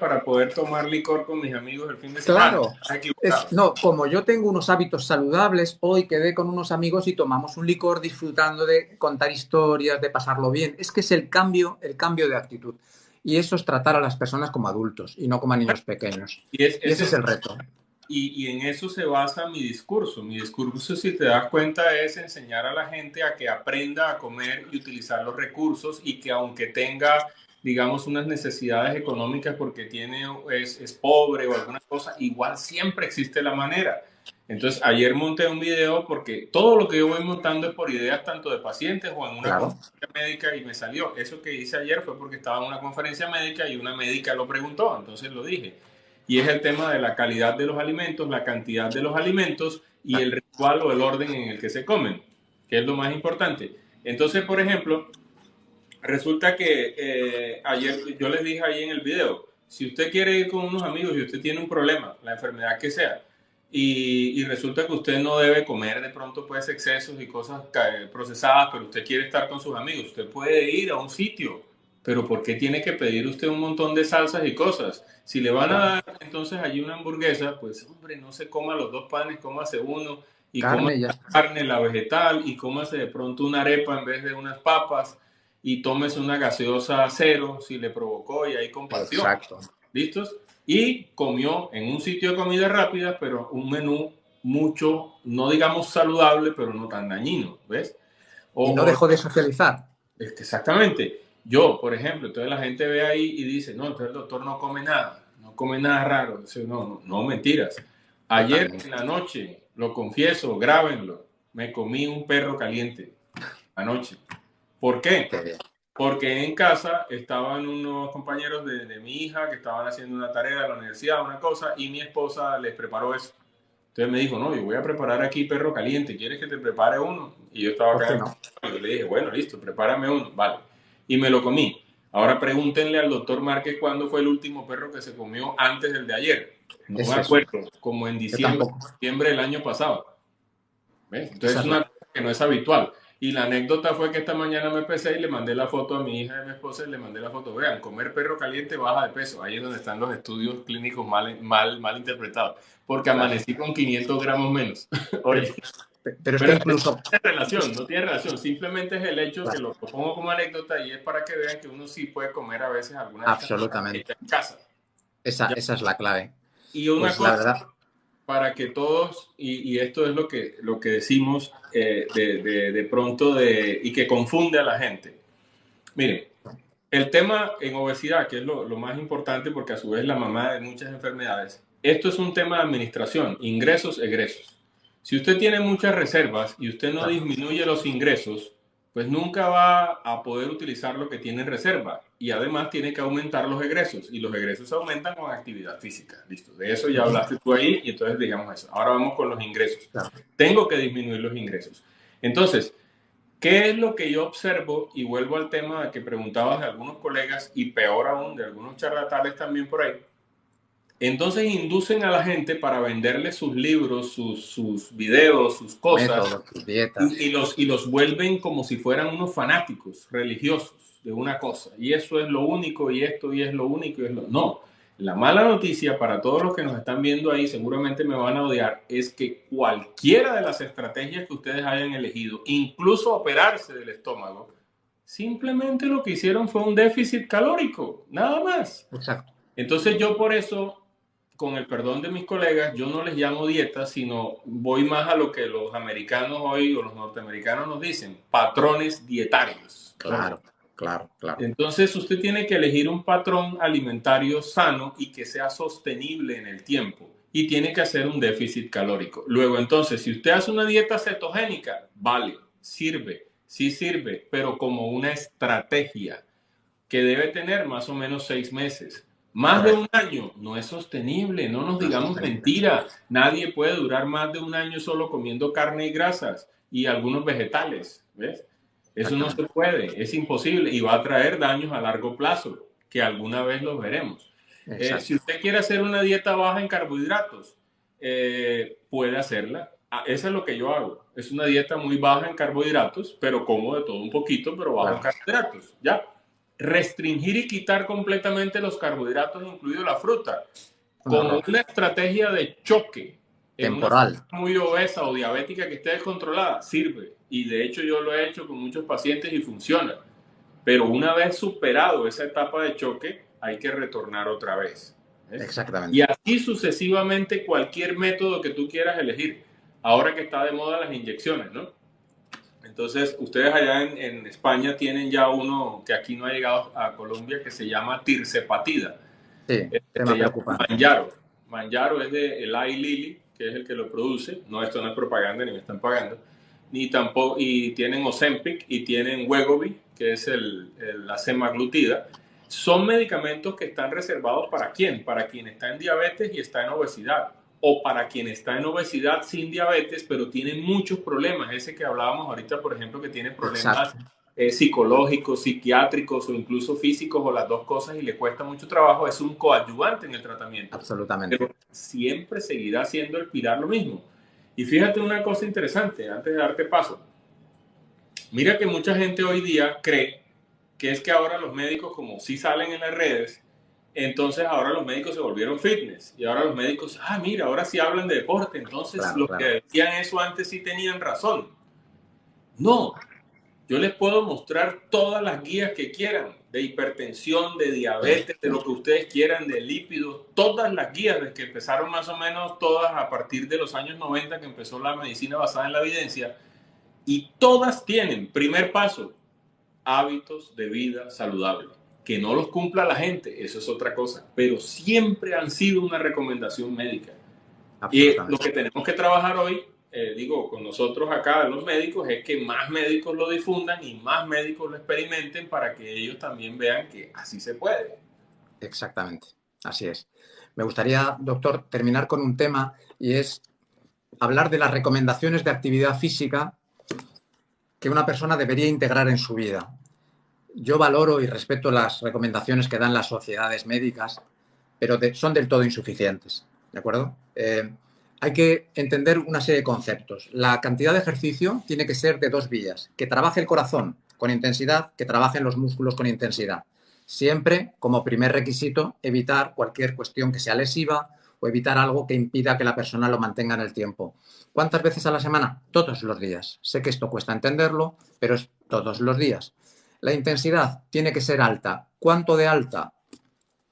para poder tomar licor con mis amigos el fin de semana.
Claro. No, como yo tengo unos hábitos saludables, hoy quedé con unos amigos y tomamos un licor disfrutando de contar historias, de pasarlo bien. Es que es el cambio de actitud. Y eso es tratar a las personas como adultos y no como a niños pequeños. Y ese es el reto.
Y en eso se basa mi discurso. Mi discurso, si te das cuenta, es enseñar a la gente a que aprenda a comer y utilizar los recursos y que aunque tenga, digamos, unas necesidades económicas porque es pobre o alguna cosa, igual siempre existe la manera. Entonces, ayer monté un video porque todo lo que yo voy montando es por ideas tanto de pacientes o en una conferencia médica y me salió. Eso que hice ayer fue porque estaba en una conferencia médica y una médica lo preguntó, entonces lo dije. Y es el tema de la calidad de los alimentos, la cantidad de los alimentos y el ritual o el orden en el que se comen, que es lo más importante. Entonces, por ejemplo, resulta que ayer yo les dije ahí en el video, si usted quiere ir con unos amigos y usted tiene un problema, la enfermedad que sea, y resulta que usted no debe comer de pronto pues excesos y cosas procesadas, pero usted quiere estar con sus amigos, usted puede ir a un sitio, pero ¿por qué tiene que pedir usted un montón de salsas y cosas? Si le van a dar entonces allí una hamburguesa, pues hombre, no se coma los dos panes, cómase uno y coma la carne, la vegetal, y cómase de pronto una arepa en vez de unas papas y tómese una gaseosa cero si le provocó y ahí compartió.
Exacto.
¿Listos? Y comió en un sitio de comida rápida, pero un menú mucho, no digamos saludable, pero no tan dañino, ¿ves?
Y no dejó de socializar.
Exactamente. Yo, por ejemplo, entonces la gente ve ahí y dice, no, entonces el doctor no come nada raro. Dice, no, mentiras. Ayer en la noche, lo confieso, grábenlo, me comí un perro caliente anoche. ¿Por qué? Porque en casa estaban unos compañeros de mi hija que estaban haciendo una tarea de la universidad, una cosa, y mi esposa les preparó eso. Entonces me dijo, no, yo voy a preparar aquí perro caliente, ¿quieres que te prepare uno? Y yo estaba acá, y le dije, bueno, listo, prepárame uno, vale. Y me lo comí. Ahora pregúntenle al doctor Márquez cuándo fue el último perro que se comió antes del de ayer. No me acuerdo, como en diciembre del año pasado. ¿Ves? Entonces es una cosa que no es habitual. Y la anécdota fue que esta mañana me pesé y le mandé la foto a mi hija y a mi esposa y le mandé la foto. Vean, comer perro caliente baja de peso. Ahí es donde están los estudios clínicos mal interpretados. Porque amanecí con 500 gramos menos. Oye,
pero es que incluso...
no tiene relación. Simplemente es el hecho que lo pongo como anécdota y es para que vean que uno sí puede comer a veces alguna
absolutamente
en casa.
Esa es la clave.
Y una cosa... La verdad, para que todos, y esto es lo que decimos de pronto y que confunde a la gente. Miren, el tema en obesidad, que es lo más importante porque a su vez la mamá de muchas enfermedades, esto es un tema de administración, ingresos, egresos. Si usted tiene muchas reservas y usted no disminuye los ingresos, pues nunca va a poder utilizar lo que tiene en reserva y además tiene que aumentar los egresos y los egresos aumentan con actividad física. Listo, de eso ya hablaste tú ahí y entonces digamos eso. Ahora vamos con los ingresos. Tengo que disminuir los ingresos. Entonces, ¿qué es lo que yo observo? Y vuelvo al tema que preguntabas de algunos colegas y peor aún de algunos charlatanes también por ahí. Entonces inducen a la gente para venderle sus libros, sus videos, sus cosas, y los vuelven como si fueran unos fanáticos religiosos de una cosa. Y eso es lo único, y esto, y es lo único, y es lo... No, la mala noticia para todos los que nos están viendo ahí, seguramente me van a odiar, es que cualquiera de las estrategias que ustedes hayan elegido, incluso operarse del estómago, Simplemente lo que hicieron fue un déficit calórico, nada más.
Exacto.
Entonces yo por eso, con el perdón de mis colegas, yo no les llamo dieta, sino voy más a lo que los americanos hoy o los norteamericanos nos dicen, patrones dietarios.
Claro, claro, claro.
Entonces usted tiene que elegir un patrón alimentario sano y que sea sostenible en el tiempo. Y tiene que hacer un déficit calórico. Luego, entonces, si usted hace una dieta cetogénica, vale, sirve, sí sirve, pero como una estrategia que debe tener más o menos 6 meses. Más de un año no es sostenible, no nos digamos mentiras. Nadie puede durar más de un año solo comiendo carne y grasas y algunos vegetales, ¿ves? Eso no se puede, es imposible y va a traer daños a largo plazo, que alguna vez los veremos. Si usted quiere hacer una dieta baja en carbohidratos, puede hacerla. Eso es lo que yo hago. Es una dieta muy baja en carbohidratos, pero como de todo un poquito, pero bajo en carbohidratos. ¿Ya? Restringir y quitar completamente los carbohidratos, incluido la fruta, como una estrategia de choque
temporal.
En una persona muy obesa o diabética que esté descontrolada, sirve. Y de hecho yo lo he hecho con muchos pacientes y funciona. Pero una vez superado esa etapa de choque, hay que retornar otra vez. ¿Ves?
Exactamente.
Y así sucesivamente cualquier método que tú quieras elegir. Ahora que está de moda las inyecciones, ¿no? Entonces, ustedes allá en España tienen ya uno que aquí no ha llegado a Colombia que se llama tirzepatida.
Sí, tema preocupante.
Manjaro. Manjaro es de Eli Lilly, que es el que lo produce. No, esto no es propaganda, ni me están pagando. Ni tampoco, y tienen Ozempic y tienen Wegovy, que es la semaglutida. Son medicamentos que están reservados ¿para quién? Para quien está en diabetes y está en obesidad. O para quien está en obesidad sin diabetes, pero tiene muchos problemas. Ese que hablábamos ahorita, por ejemplo, que tiene problemas psicológicos, psiquiátricos o incluso físicos o las dos cosas y le cuesta mucho trabajo, es un coadyuvante en el tratamiento.
Absolutamente.
Pero siempre seguirá siendo el pilar lo mismo. Y fíjate una cosa interesante, antes de darte paso. Mira que mucha gente hoy día cree que es que ahora los médicos, como sí salen en las redes, entonces ahora los médicos se volvieron fitness. Y ahora los médicos, mira, ahora sí hablan de deporte. Entonces los que decían eso antes sí tenían razón. No, yo les puedo mostrar todas las guías que quieran, de hipertensión, de diabetes, de lo que ustedes quieran, de lípidos, todas las guías, desde que empezaron más o menos todas a partir de los años 90, que empezó la medicina basada en la evidencia, y todas tienen, primer paso, hábitos de vida saludable. Que no los cumpla la gente, eso es otra cosa, pero siempre han sido una recomendación médica. Y lo que tenemos que trabajar hoy, con nosotros acá, los médicos, es que más médicos lo difundan y más médicos lo experimenten para que ellos también vean que así se puede.
Exactamente, así es. Me gustaría, doctor, terminar con un tema y es hablar de las recomendaciones de actividad física que una persona debería integrar en su vida. Yo valoro y respeto las recomendaciones que dan las sociedades médicas, pero son del todo insuficientes, ¿de acuerdo? Hay que entender una serie de conceptos. La cantidad de ejercicio tiene que ser de dos vías. Que trabaje el corazón con intensidad, que trabajen los músculos con intensidad. Siempre, como primer requisito, evitar cualquier cuestión que sea lesiva o evitar algo que impida que la persona lo mantenga en el tiempo. ¿Cuántas veces a la semana? Todos los días. Sé que esto cuesta entenderlo, pero es todos los días. La intensidad tiene que ser alta. ¿Cuánto de alta?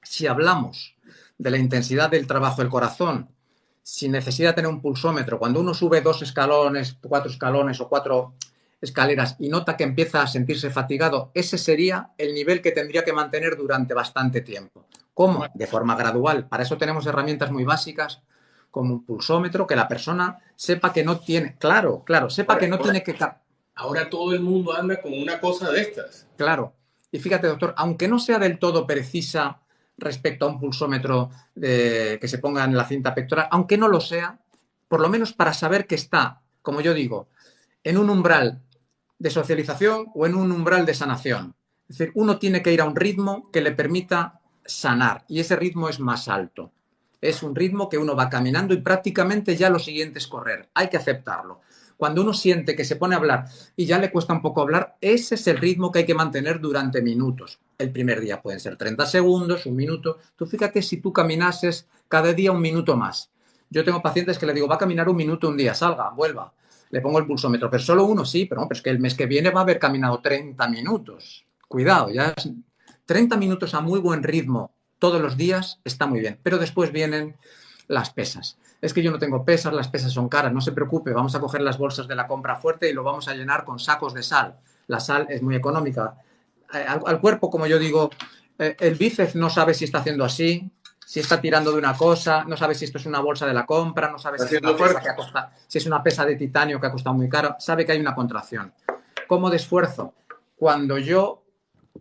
Si hablamos de la intensidad del trabajo del corazón, sin necesidad de tener un pulsómetro, cuando uno sube 2 escalones, 4 escalones o 4 escaleras y nota que empieza a sentirse fatigado, ese sería el nivel que tendría que mantener durante bastante tiempo. ¿Cómo? De forma gradual. Para eso tenemos herramientas muy básicas como un pulsómetro, que la persona sepa que no tiene, sepa que no tiene que...
Ahora todo el mundo anda con una cosa de estas.
Claro. Y fíjate, doctor, aunque no sea del todo precisa respecto a un pulsómetro que se ponga en la cinta pectoral, aunque no lo sea, por lo menos para saber que está, como yo digo, en un umbral de socialización o en un umbral de sanación. Es decir, uno tiene que ir a un ritmo que le permita sanar y ese ritmo es más alto. Es un ritmo que uno va caminando y prácticamente ya lo siguiente es correr. Hay que aceptarlo. Cuando uno siente que se pone a hablar y ya le cuesta un poco hablar, ese es el ritmo que hay que mantener durante minutos. El primer día pueden ser 30 segundos, un minuto. Tú fíjate si tú caminases cada día un minuto más. Yo tengo pacientes que le digo, va a caminar un minuto un día, salga, vuelva. le pongo el pulsómetro, pero solo uno sí, pero, no, pero es que el mes que viene va a haber caminado 30 minutos. Cuidado, ya 30 minutos a muy buen ritmo todos los días está muy bien, pero después vienen las pesas. Es que yo no tengo pesas, las pesas son caras, no se preocupe, vamos a coger las bolsas de la compra fuerte y lo vamos a llenar con sacos de sal. La sal es muy económica. Al cuerpo, como yo digo, el bíceps no sabe si está haciendo así, si está tirando de una cosa, no sabe si esto es una bolsa de la compra, no sabe si es una pesa que ha costado, si es una pesa de titanio que ha costado muy caro, sabe que hay una contracción. ¿Cómo de esfuerzo? Cuando yo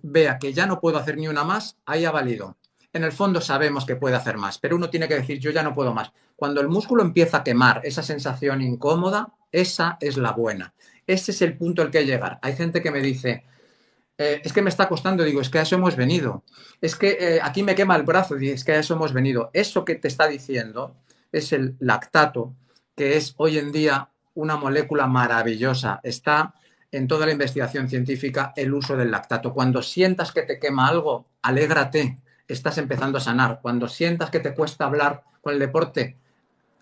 vea que ya no puedo hacer ni una más, ahí ha valido. En el fondo sabemos que puede hacer más, pero uno tiene que decir, yo ya no puedo más. Cuando el músculo empieza a quemar esa sensación incómoda, esa es la buena. Ese es el punto al que llegar. Hay gente que me dice, es que me está costando, digo, es que a eso hemos venido. Es que aquí me quema el brazo, digo, es que a eso hemos venido. Eso que te está diciendo es el lactato, que es hoy en día una molécula maravillosa. Está en toda la investigación científica el uso del lactato. Cuando sientas que te quema algo, alégrate, estás empezando a sanar. Cuando sientas que te cuesta hablar con el deporte,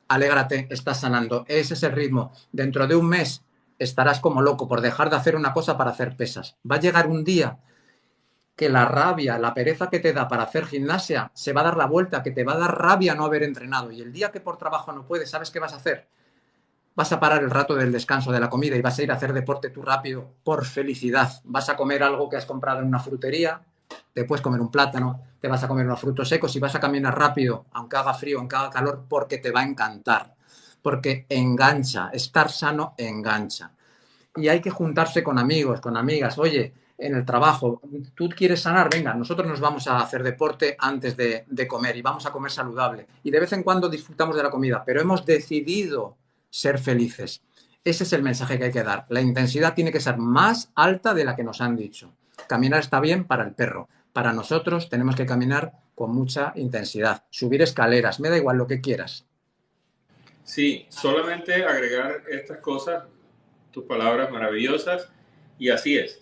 alégrate, estás sanando. Ese es el ritmo. Dentro de un mes estarás como loco por dejar de hacer una cosa para hacer pesas. Va a llegar un día que la rabia, la pereza que te da para hacer gimnasia se va a dar la vuelta, que te va a dar rabia no haber entrenado. Y el día que por trabajo no puedes, ¿sabes qué vas a hacer? Vas a parar el rato del descanso de la comida y vas a ir a hacer deporte tú rápido por felicidad. Vas a comer algo que has comprado en una frutería, te puedes comer un plátano, te vas a comer unos frutos secos y vas a caminar rápido, aunque haga frío, aunque haga calor, porque te va a encantar. Porque engancha, estar sano engancha. Y hay que juntarse con amigos, con amigas. Oye, en el trabajo, tú quieres sanar, venga, nosotros nos vamos a hacer deporte antes de comer y vamos a comer saludable. Y de vez en cuando disfrutamos de la comida, pero hemos decidido ser felices. Ese es el mensaje que hay que dar. La intensidad tiene que ser más alta de la que nos han dicho. Caminar está bien para el perro. Para nosotros tenemos que caminar con mucha intensidad. Subir escaleras, me da igual lo que quieras.
Sí, solamente agregar estas cosas, tus palabras maravillosas, y así es.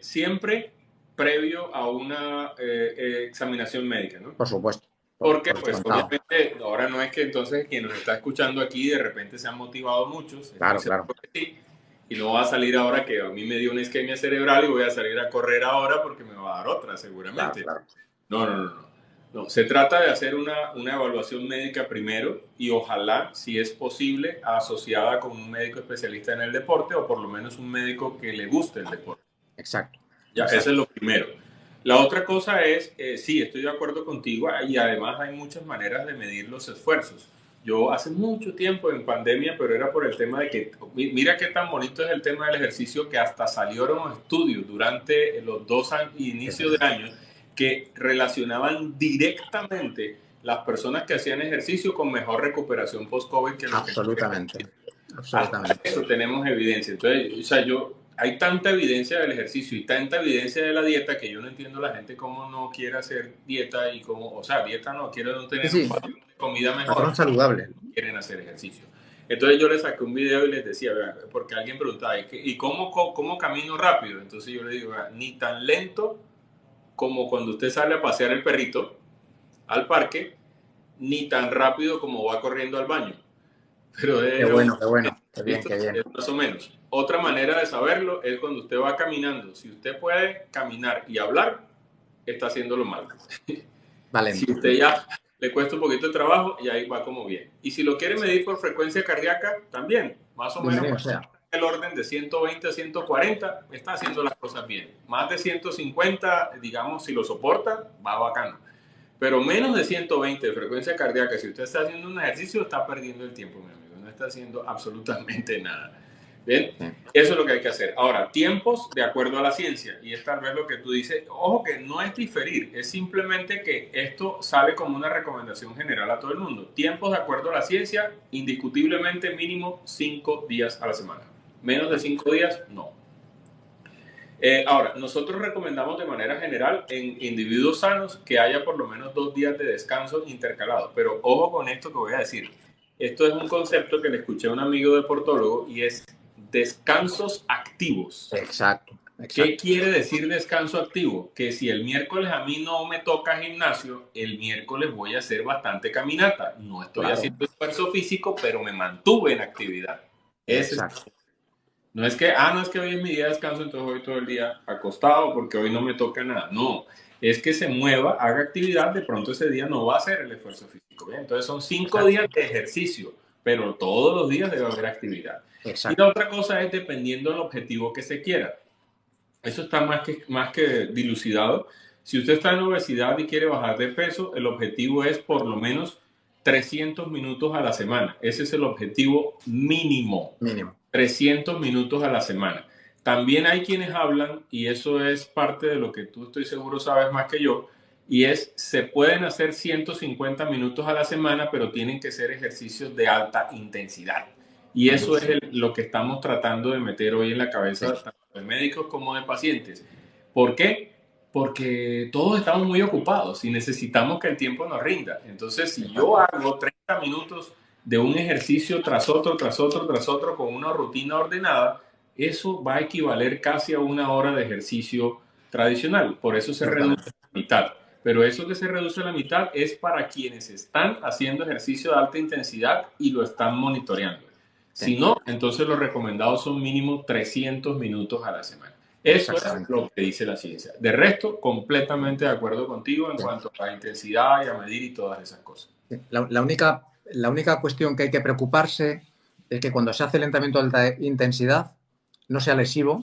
Siempre previo a una examinación médica, ¿no?
Por supuesto.
Porque, pues, obviamente, ahora no es que entonces quien nos está escuchando aquí de repente se han motivado muchos.
Claro, claro.
Sí, y no va a salir ahora que a mí me dio una isquemia cerebral y voy a salir a correr ahora porque me va a dar otra, seguramente.
Claro, claro.
No, no, no, no. No, se trata de hacer una evaluación médica primero y ojalá, si es posible, asociada con un médico especialista en el deporte o por lo menos un médico que le guste el deporte.
Exacto.
Ya,
exacto.
eso es lo primero. La otra cosa es, sí, estoy de acuerdo contigo y además hay muchas maneras de medir los esfuerzos. Yo hace mucho tiempo en pandemia, pero era por el tema de que, mira qué tan bonito es el tema del ejercicio que hasta salieron estudios durante los inicios de año que relacionaban directamente las personas que hacían ejercicio con mejor recuperación post-COVID que los
Absolutamente.
que...
Absolutamente.
Hasta eso tenemos evidencia. Entonces, o sea, hay tanta evidencia del ejercicio y tanta evidencia de la dieta que yo no entiendo la gente cómo no quiere hacer dieta y cómo, o sea, dieta no, quiere no tener
sí.
comida mejor.
Saludable.
Quieren hacer ejercicio. Entonces yo les saqué un video y les decía, porque alguien preguntaba, ¿y cómo camino rápido? Entonces yo le digo, ni tan lento como cuando usted sale a pasear el perrito al parque, ni tan rápido como va corriendo al baño. Pero
qué bueno, qué bueno. Qué bien, qué bien.
Más o menos. Otra manera de saberlo es cuando usted va caminando. Si usted puede caminar y hablar, está haciéndolo mal.
Vale.
Si usted ya le cuesta un poquito de trabajo, y ahí va como bien. Y si lo quiere medir por frecuencia cardíaca, también, más o menos. El orden de 120 a 140 está haciendo las cosas bien. Más de 150, digamos, si lo soporta, va bacano. Pero menos de 120 de frecuencia cardíaca, si usted está haciendo un ejercicio, está perdiendo el tiempo, mi amigo. No está haciendo absolutamente nada. ¿Bien? Eso es lo que hay que hacer. Ahora, tiempos de acuerdo a la ciencia. Y es tal vez lo que tú dices. Ojo que no es diferir. Es simplemente que esto sale como una recomendación general a todo el mundo. Tiempos de acuerdo a la ciencia, indiscutiblemente mínimo 5 días a la semana. Menos de 5 días, no. Ahora, nosotros recomendamos de manera general en individuos sanos que haya por lo menos 2 días de descanso intercalados. Pero ojo con esto que voy a decir. Esto es un concepto que le escuché a un amigo deportólogo y es descansos activos.
Exacto.
¿Qué quiere decir descanso activo? Que si el miércoles a mí no me toca gimnasio, el miércoles voy a hacer bastante caminata. No estoy haciendo esfuerzo físico, pero me mantuve en actividad. Ese es.
Exacto.
No es que, no es que hoy es mi día de descanso, entonces hoy todo el día acostado porque hoy no me toca nada. No, es que se mueva, haga actividad, de pronto ese día no va a hacer el esfuerzo físico. ¿Bien? Entonces son 5 días de ejercicio, pero todos los días debe haber actividad. Y la
Exacto.
otra cosa es dependiendo del objetivo que se quiera. Eso está más que dilucidado. Si usted está en obesidad y quiere bajar de peso, el objetivo es por lo menos 300 minutos a la semana. Ese es el objetivo mínimo.
Mínimo.
300 minutos a la semana. También hay quienes hablan, y eso es parte de lo que tú estoy seguro sabes más que yo, y es, se pueden hacer 150 minutos a la semana, pero tienen que ser ejercicios de alta intensidad. Y eso es lo que estamos tratando de meter hoy en la cabeza tanto de médicos como de pacientes. ¿Por qué? Porque todos estamos muy ocupados y necesitamos que el tiempo nos rinda. Entonces, si yo hago 30 minutos de un ejercicio tras otro, tras otro, tras otro, con una rutina ordenada, eso va a equivaler casi a una hora de ejercicio tradicional. Por eso se reduce a la mitad. Pero eso que se reduce a la mitad es para quienes están haciendo ejercicio de alta intensidad y lo están monitoreando. Si no, entonces los recomendados son mínimo 300 minutos a la semana. Eso es lo que dice la ciencia. De resto, completamente de acuerdo contigo en cuanto a la intensidad y a medir y todas esas cosas.
La única cuestión que hay que preocuparse es que cuando se hace el entrenamiento de alta intensidad no sea lesivo,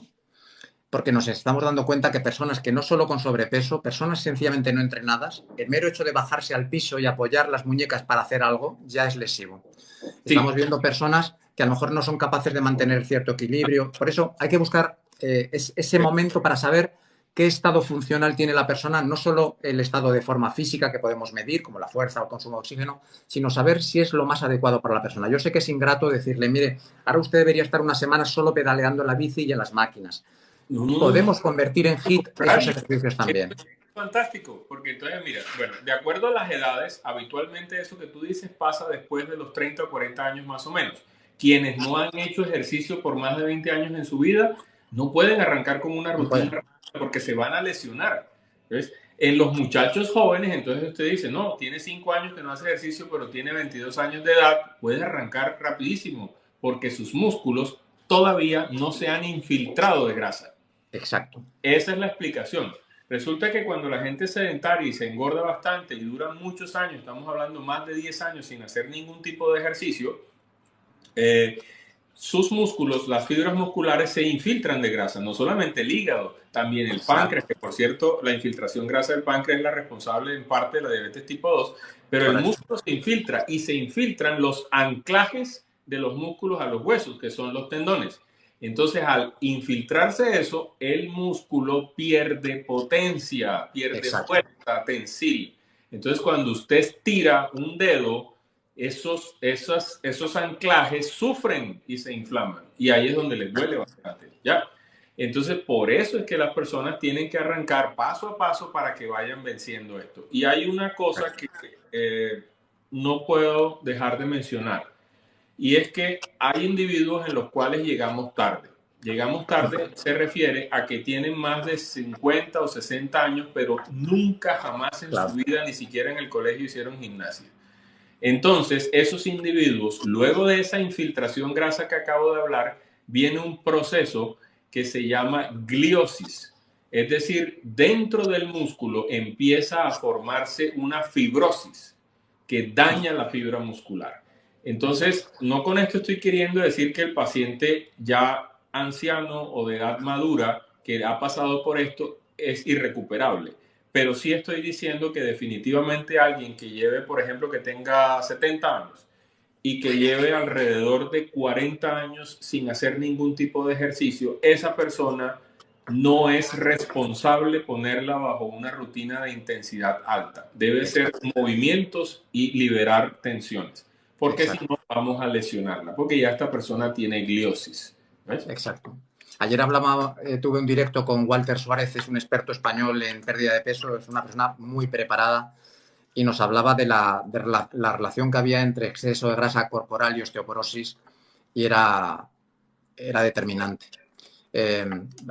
porque nos estamos dando cuenta que personas que no solo con sobrepeso, personas sencillamente no entrenadas, el mero hecho de bajarse al piso y apoyar las muñecas para hacer algo ya es lesivo. Estamos viendo personas que a lo mejor no son capaces de mantener cierto equilibrio. Por eso hay que buscar ese momento para saber qué estado funcional tiene la persona, no solo el estado de forma física que podemos medir, como la fuerza o el consumo de oxígeno, sino saber si es lo más adecuado para la persona. Yo sé que es ingrato decirle, mire, ahora usted debería estar una semana solo pedaleando en la bici y en las máquinas. Podemos convertir en HIIT esos ejercicios también.
Fantástico, porque entonces, mira, bueno, de acuerdo a las edades, habitualmente eso que tú dices pasa después de los 30 o 40 años más o menos. Quienes no han hecho ejercicio por más de 20 años en su vida no pueden arrancar con una rutina porque se van a lesionar. ¿Ves? En los muchachos jóvenes, entonces usted dice, no, tiene 5 años que no hace ejercicio, pero tiene 22 años de edad, puede arrancar rapidísimo porque sus músculos todavía no se han infiltrado de grasa.
Exacto.
Esa es la explicación. Resulta que cuando la gente es sedentaria y se engorda bastante y dura muchos años, estamos hablando más de 10 años sin hacer ningún tipo de ejercicio, sus músculos, las fibras musculares se infiltran de grasa, no solamente el hígado, también el páncreas, que por cierto, la infiltración grasa del páncreas es la responsable en parte de la diabetes tipo 2, pero el músculo se infiltra y se infiltran los anclajes de los músculos a los huesos, que son los tendones. Entonces, al infiltrarse eso, el músculo pierde potencia, pierde fuerza tensil. Entonces, cuando usted estira un dedo, esos anclajes sufren y se inflaman. Y ahí es donde les duele bastante, ¿ya? Entonces, por eso es que las personas tienen que arrancar paso a paso para que vayan venciendo esto. Y hay una cosa que no puedo dejar de mencionar. Y es que hay individuos en los cuales llegamos tarde. Llegamos tarde se refiere a que tienen más de 50 o 60 años, pero nunca jamás en su vida, ni siquiera en el colegio, hicieron gimnasia. Entonces, esos individuos, luego de esa infiltración grasa que acabo de hablar, viene un proceso que se llama gliosis. Es decir, dentro del músculo empieza a formarse una fibrosis que daña la fibra muscular. Entonces, no con esto estoy queriendo decir que el paciente ya anciano o de edad madura que ha pasado por esto es irrecuperable. Pero sí estoy diciendo que definitivamente alguien que lleve, por ejemplo, que tenga 70 años y que lleve alrededor de 40 años sin hacer ningún tipo de ejercicio, esa persona no es responsable ponerla bajo una rutina de intensidad alta. Debe ser movimientos y liberar tensiones. Porque si no, vamos a lesionarla, porque ya esta persona tiene gliosis. ¿Ves?
Exacto. Ayer tuve un directo con Walter Suárez, es un experto español en pérdida de peso, es una persona muy preparada y nos hablaba de la relación que había entre exceso de grasa corporal y osteoporosis y era determinante.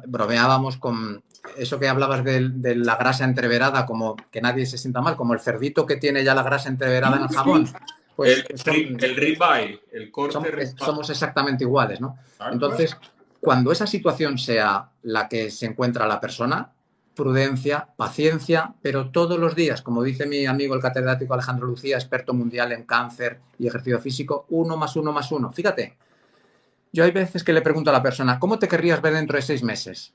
Bromeábamos con eso que hablabas de la grasa entreverada, como que nadie se sienta mal, como el cerdito que tiene ya la grasa entreverada en el jabón. Pues
el ribeye, el corte ribeye.
somos exactamente iguales, ¿no?
Claro.
Entonces, cuando esa situación sea la que se encuentra la persona, prudencia, paciencia, pero todos los días, como dice mi amigo el catedrático Alejandro Lucía, experto mundial en cáncer y ejercicio físico, 1 más 1 más 1. Fíjate, yo hay veces que le pregunto a la persona, ¿cómo te querrías ver dentro de 6 meses?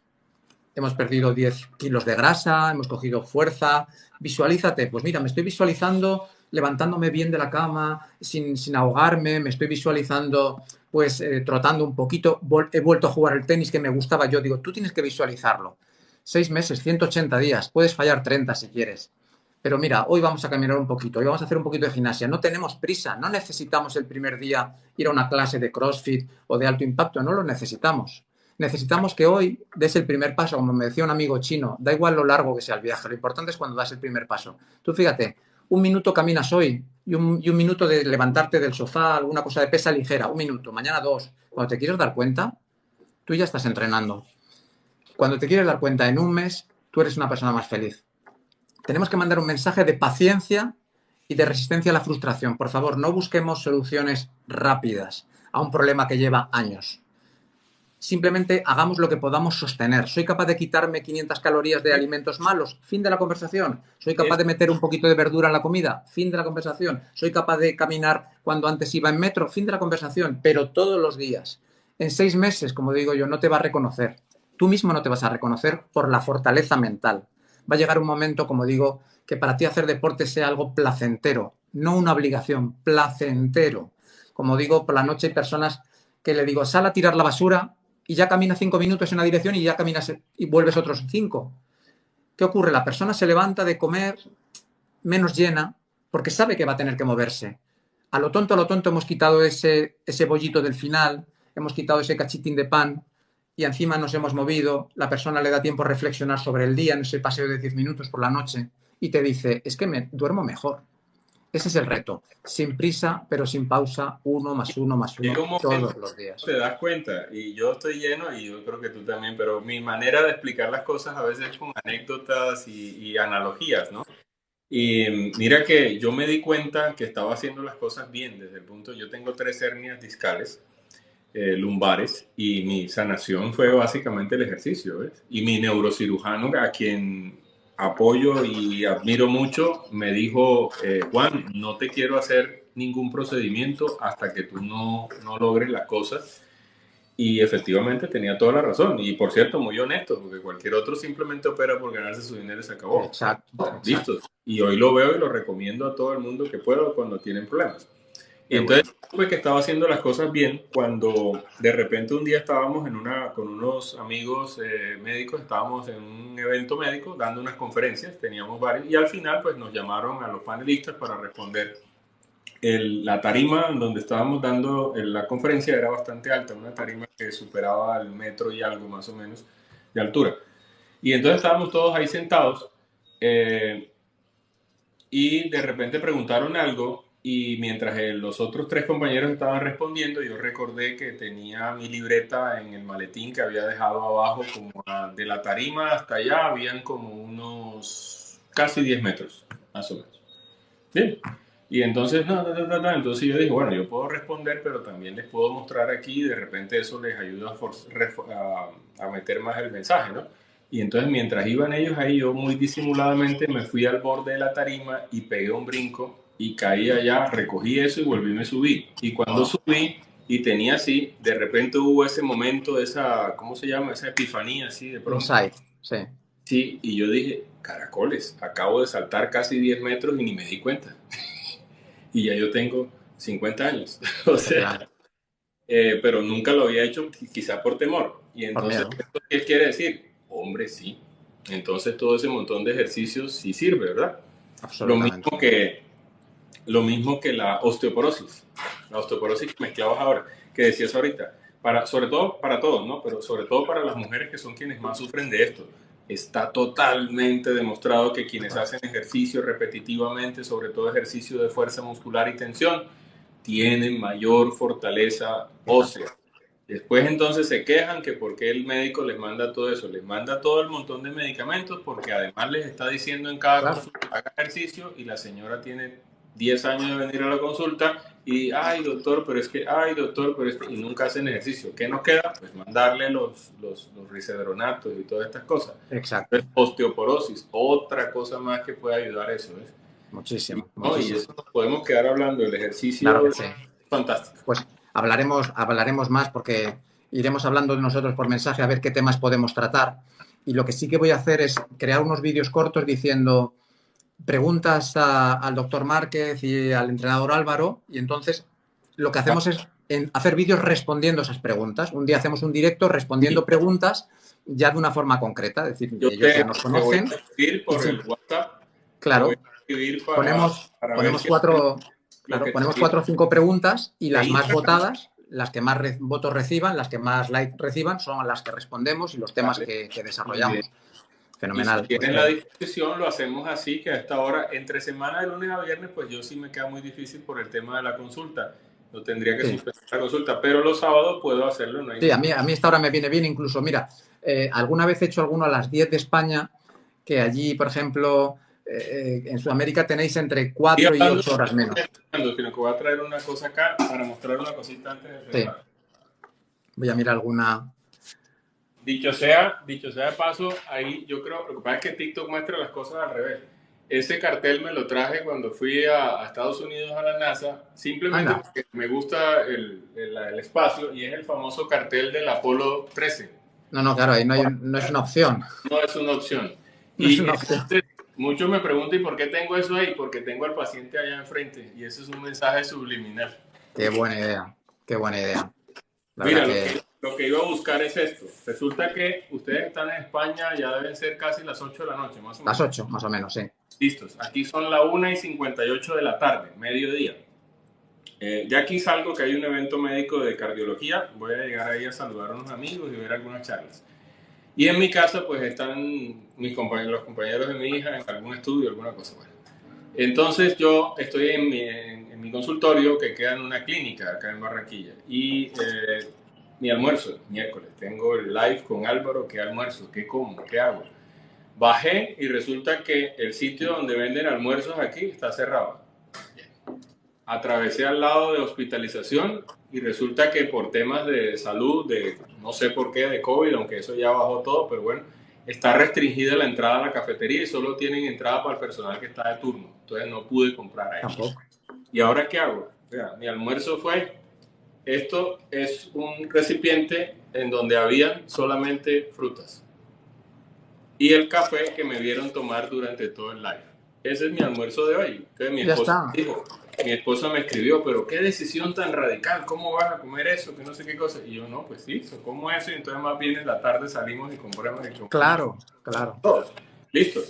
Hemos perdido 10 kilos de grasa, hemos cogido fuerza. Visualízate. Pues mira, me estoy visualizando levantándome bien de la cama, sin ahogarme, me estoy visualizando pues trotando un poquito. He vuelto a jugar el tenis que me gustaba. Yo digo, tú tienes que visualizarlo. 6 meses, 180 días, puedes fallar 30 si quieres. Pero mira, hoy vamos a caminar un poquito, hoy vamos a hacer un poquito de gimnasia. No tenemos prisa, no necesitamos el primer día ir a una clase de CrossFit o de alto impacto, no lo necesitamos. Necesitamos que hoy des el primer paso, como me decía un amigo chino, da igual lo largo que sea el viaje, lo importante es cuando das el primer paso. Tú fíjate, 1 minuto caminas hoy y un minuto de levantarte del sofá, alguna cosa de pesa ligera, 1 minuto, mañana 2. Cuando te quieres dar cuenta, tú ya estás entrenando. Cuando te quieres dar cuenta en un mes, tú eres una persona más feliz. Tenemos que mandar un mensaje de paciencia y de resistencia a la frustración. Por favor, no busquemos soluciones rápidas a un problema que lleva años. Simplemente hagamos lo que podamos sostener. ¿Soy capaz de quitarme 500 calorías de alimentos malos? Fin de la conversación. ¿Soy capaz de meter un poquito de verdura en la comida? Fin de la conversación. ¿Soy capaz de caminar cuando antes iba en metro? Fin de la conversación. Pero todos los días. En 6 meses, como digo yo, no te va a reconocer. Tú mismo no te vas a reconocer por la fortaleza mental. Va a llegar un momento, como digo, que para ti hacer deporte sea algo placentero, no una obligación, placentero. Como digo, por la noche hay personas que le digo, sal a tirar la basura y ya camina 5 minutos en una dirección y ya caminas y vuelves otros 5. ¿Qué ocurre? La persona se levanta de comer menos llena porque sabe que va a tener que moverse. A lo tonto hemos quitado ese bollito del final, hemos quitado ese cachitín de pan y encima nos hemos movido. La persona le da tiempo a reflexionar sobre el día en ese paseo de 10 minutos por la noche y te dice, es que me duermo mejor. Ese es el reto. Sin prisa, pero sin pausa, 1 más 1 más 1 todos los días.
Te das cuenta, y yo estoy lleno, y yo creo que tú también, pero mi manera de explicar las cosas a veces es con anécdotas y analogías, ¿no? Y mira que yo me di cuenta que estaba haciendo las cosas bien desde el punto, yo tengo 3 hernias discales, lumbares, y mi sanación fue básicamente el ejercicio, ¿ves? Y mi neurocirujano, a quien apoyo y admiro mucho, me dijo, Juan, no te quiero hacer ningún procedimiento hasta que tú no logres las cosas. Y efectivamente tenía toda la razón. Y por cierto, muy honesto, porque cualquier otro simplemente opera por ganarse su dinero y se acabó.
Exacto.
Listo. Y hoy lo veo y lo recomiendo a todo el mundo que pueda cuando tienen problemas. Y entonces supe que estaba haciendo las cosas bien cuando de repente un día estábamos con unos amigos médicos, estábamos en un evento médico dando unas conferencias, teníamos varios, y al final pues nos llamaron a los panelistas para responder. La tarima donde estábamos dando la conferencia era bastante alta, una tarima que superaba el metro y algo más o menos de altura. Y entonces estábamos todos ahí sentados y de repente preguntaron algo y mientras los otros 3 compañeros estaban respondiendo, yo recordé que tenía mi libreta en el maletín que había dejado abajo, como de la tarima hasta allá, habían como unos casi 10 metros, más o menos. Bien. Y entonces, entonces yo dije, bueno, yo puedo responder, pero también les puedo mostrar aquí, y de repente eso les ayuda a meter más el mensaje, ¿no? Y entonces mientras iban ellos ahí, yo muy disimuladamente me fui al borde de la tarima y pegué un brinco y caí allá, recogí eso y volví y me subí. Y cuando subí y tenía así, de repente hubo ese momento, esa, ¿cómo se llama? Esa epifanía así de pronto.
Insight, sí.
Sí, y yo dije, caracoles, acabo de saltar casi 10 metros y ni me di cuenta. Y ya yo tengo 50 años. O sea, pero nunca lo había hecho quizá por temor. Y entonces, ¿qué quiere decir? Hombre, sí. Entonces todo ese montón de ejercicios sí sirve, ¿verdad? Lo mismo que la osteoporosis. La osteoporosis que mezclabas ahora, que decías ahorita. Sobre todo para todos, ¿no? Pero sobre todo para las mujeres que son quienes más sufren de esto. Está totalmente demostrado que quienes hacen ejercicio repetitivamente, sobre todo ejercicio de fuerza muscular y tensión, tienen mayor fortaleza ósea. Después entonces se quejan que por qué el médico les manda todo eso, les manda todo el montón de medicamentos porque además les está diciendo en cada consulta haga ejercicio y la señora tiene 10 años de venir a la consulta y, ay, doctor, pero es que, ay, doctor, pero es que, y nunca hacen ejercicio. ¿Qué nos queda? Pues mandarle los risedronatos y todas estas cosas.
Exacto.
Entonces, osteoporosis, otra cosa más que puede ayudar a eso, ¿ves?
Muchísimo,
Y, no,
muchísimo.
y eso podemos quedar hablando del
Claro
ejercicio,
que sí.
fantástico.
Pues hablaremos más porque iremos hablando de nosotros por mensaje a ver qué temas podemos tratar. Y lo que sí que voy a hacer es crear unos vídeos cortos diciendo preguntas al doctor Márquez y al entrenador Álvaro, y entonces lo que hacemos es hacer vídeos respondiendo esas preguntas. Un día hacemos un directo respondiendo preguntas ya de una forma concreta, es decir,
Yo
ellos ya nos
te voy
conocen.
a escribir por el WhatsApp, te voy
Claro,
a escribir para ver
ponemos
si lo que te
ponemos
digo
4 o 5 preguntas y
de
las más
Instagram.
votadas, las que más votos reciban, las que más likes reciban, son las que respondemos y los temas
Vale.
que desarrollamos.
Y si
Fenomenal.
tienen la disposición, lo hacemos así, que a esta hora, entre semana de lunes a viernes, pues yo sí me queda muy difícil por el tema de la consulta. No tendría que suspender la consulta, pero los sábados puedo hacerlo. No hay
Sí, a mí esta hora me viene bien incluso. Mira, alguna vez he hecho alguno a las 10 de España, que allí, por ejemplo, en Sudamérica tenéis entre 4 y 8 horas menos.
Sino que voy a traer una cosa acá para mostrar una cosita antes de cerrar.
Sí. Voy a mirar alguna.
Dicho sea de paso, ahí yo creo, lo que pasa es que TikTok muestra las cosas al revés. Ese cartel me lo traje cuando fui a Estados Unidos a la NASA, simplemente porque me gusta el espacio, y es el famoso cartel del Apolo 13.
No, claro, ahí no es una opción.
No es una opción.
No es una opción.
Muchos me preguntan, ¿y por qué tengo eso ahí? Porque tengo al paciente allá enfrente, y eso es un mensaje subliminal.
Qué buena idea, qué buena idea.
Mira, lo que iba a buscar es esto. Resulta que ustedes están en España, ya deben ser casi las 8 de la noche, más o menos.
Las 8, más o menos, sí.
Listos. Aquí son las 1:58 de la tarde, mediodía. Ya aquí salgo que hay un evento médico de cardiología. Voy a llegar ahí a saludar a unos amigos y ver algunas charlas. Y en mi casa, pues están los compañeros de mi hija en algún estudio, alguna cosa. Bueno. Entonces yo estoy en mi consultorio, que queda en una clínica acá en Barranquilla, y mi almuerzo, miércoles, tengo el live con Álvaro. ¿Qué almuerzo? ¿Qué como? ¿Qué hago? Bajé y resulta que el sitio donde venden almuerzos aquí está cerrado. Atravesé al lado de hospitalización y resulta que por temas de salud, de no sé por qué, de COVID, aunque eso ya bajó todo, pero bueno, está restringida la entrada a la cafetería y solo tienen entrada para el personal que está de turno. Entonces no pude comprar ahí.
Tampoco.
¿Y ahora qué hago? O sea, mi almuerzo fue, esto es un recipiente en donde habían solamente frutas y el café que me vieron tomar durante todo el live. Ese es mi almuerzo de hoy. Entonces mi esposa me escribió, pero qué decisión tan radical, ¿cómo vas a comer eso? Que no sé qué cosa. Y yo, no, pues sí, como eso, y entonces más bien en la tarde salimos y compramos.
Claro.
Todos. Listo.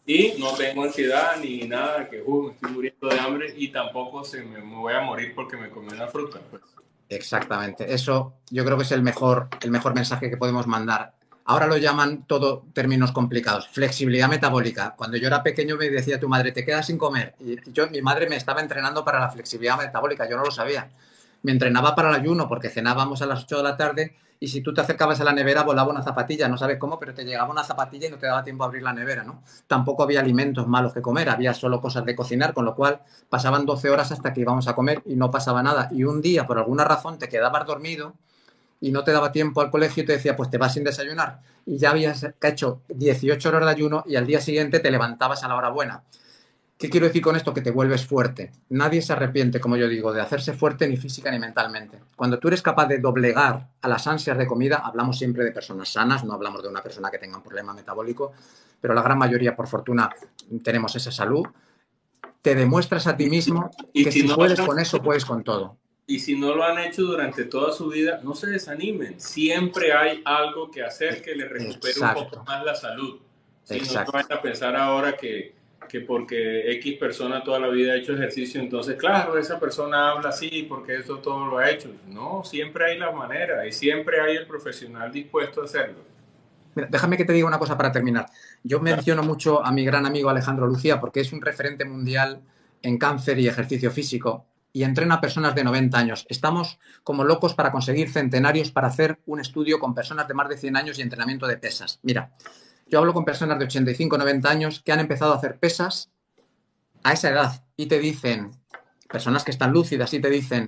Y no tengo ansiedad ni nada, que me estoy muriendo de hambre, y tampoco me voy a morir porque me comí una fruta. Pues.
Exactamente. Eso yo creo que es el mejor mensaje que podemos mandar. Ahora lo llaman todo términos complicados. Flexibilidad metabólica. Cuando yo era pequeño me decía tu madre, te quedas sin comer. Y mi madre me estaba entrenando para la flexibilidad metabólica. Yo no lo sabía. Me entrenaba para el ayuno porque cenábamos a las 8 de la tarde y si tú te acercabas a la nevera volaba una zapatilla. No sabes cómo, pero te llegaba una zapatilla y no te daba tiempo a abrir la nevera, ¿no? Tampoco había alimentos malos que comer. Había solo cosas de cocinar, con lo cual pasaban 12 horas hasta que íbamos a comer y no pasaba nada. Y un día, por alguna razón, te quedabas dormido y no te daba tiempo al colegio y te decía, pues te vas sin desayunar. Y ya habías hecho 18 horas de ayuno y al día siguiente te levantabas a la hora buena. ¿Qué quiero decir con esto? Que te vuelves fuerte. Nadie se arrepiente, como yo digo, de hacerse fuerte ni física ni mentalmente. Cuando tú eres capaz de doblegar a las ansias de comida, hablamos siempre de personas sanas, no hablamos de una persona que tenga un problema metabólico, pero la gran mayoría, por fortuna, tenemos esa salud. Te demuestras a ti mismo que si puedes con eso, puedes con todo.
Y si no lo han hecho durante toda su vida, no se desanimen. Siempre hay algo que hacer que le recupere un poco más la salud. Si no van a pensar ahora que porque X persona toda la vida ha hecho ejercicio, entonces, claro, esa persona habla así porque eso todo lo ha hecho. No, siempre hay la manera y siempre hay el profesional dispuesto a hacerlo.
Mira, déjame que te diga una cosa para terminar. Yo menciono mucho a mi gran amigo Alejandro Lucía porque es un referente mundial en cáncer y ejercicio físico y entrena a personas de 90 años. Estamos como locos para conseguir centenarios para hacer un estudio con personas de más de 100 años y entrenamiento de pesas. Mira, yo hablo con personas de 85, 90 años que han empezado a hacer pesas a esa edad y te dicen, personas que están lúcidas y te dicen,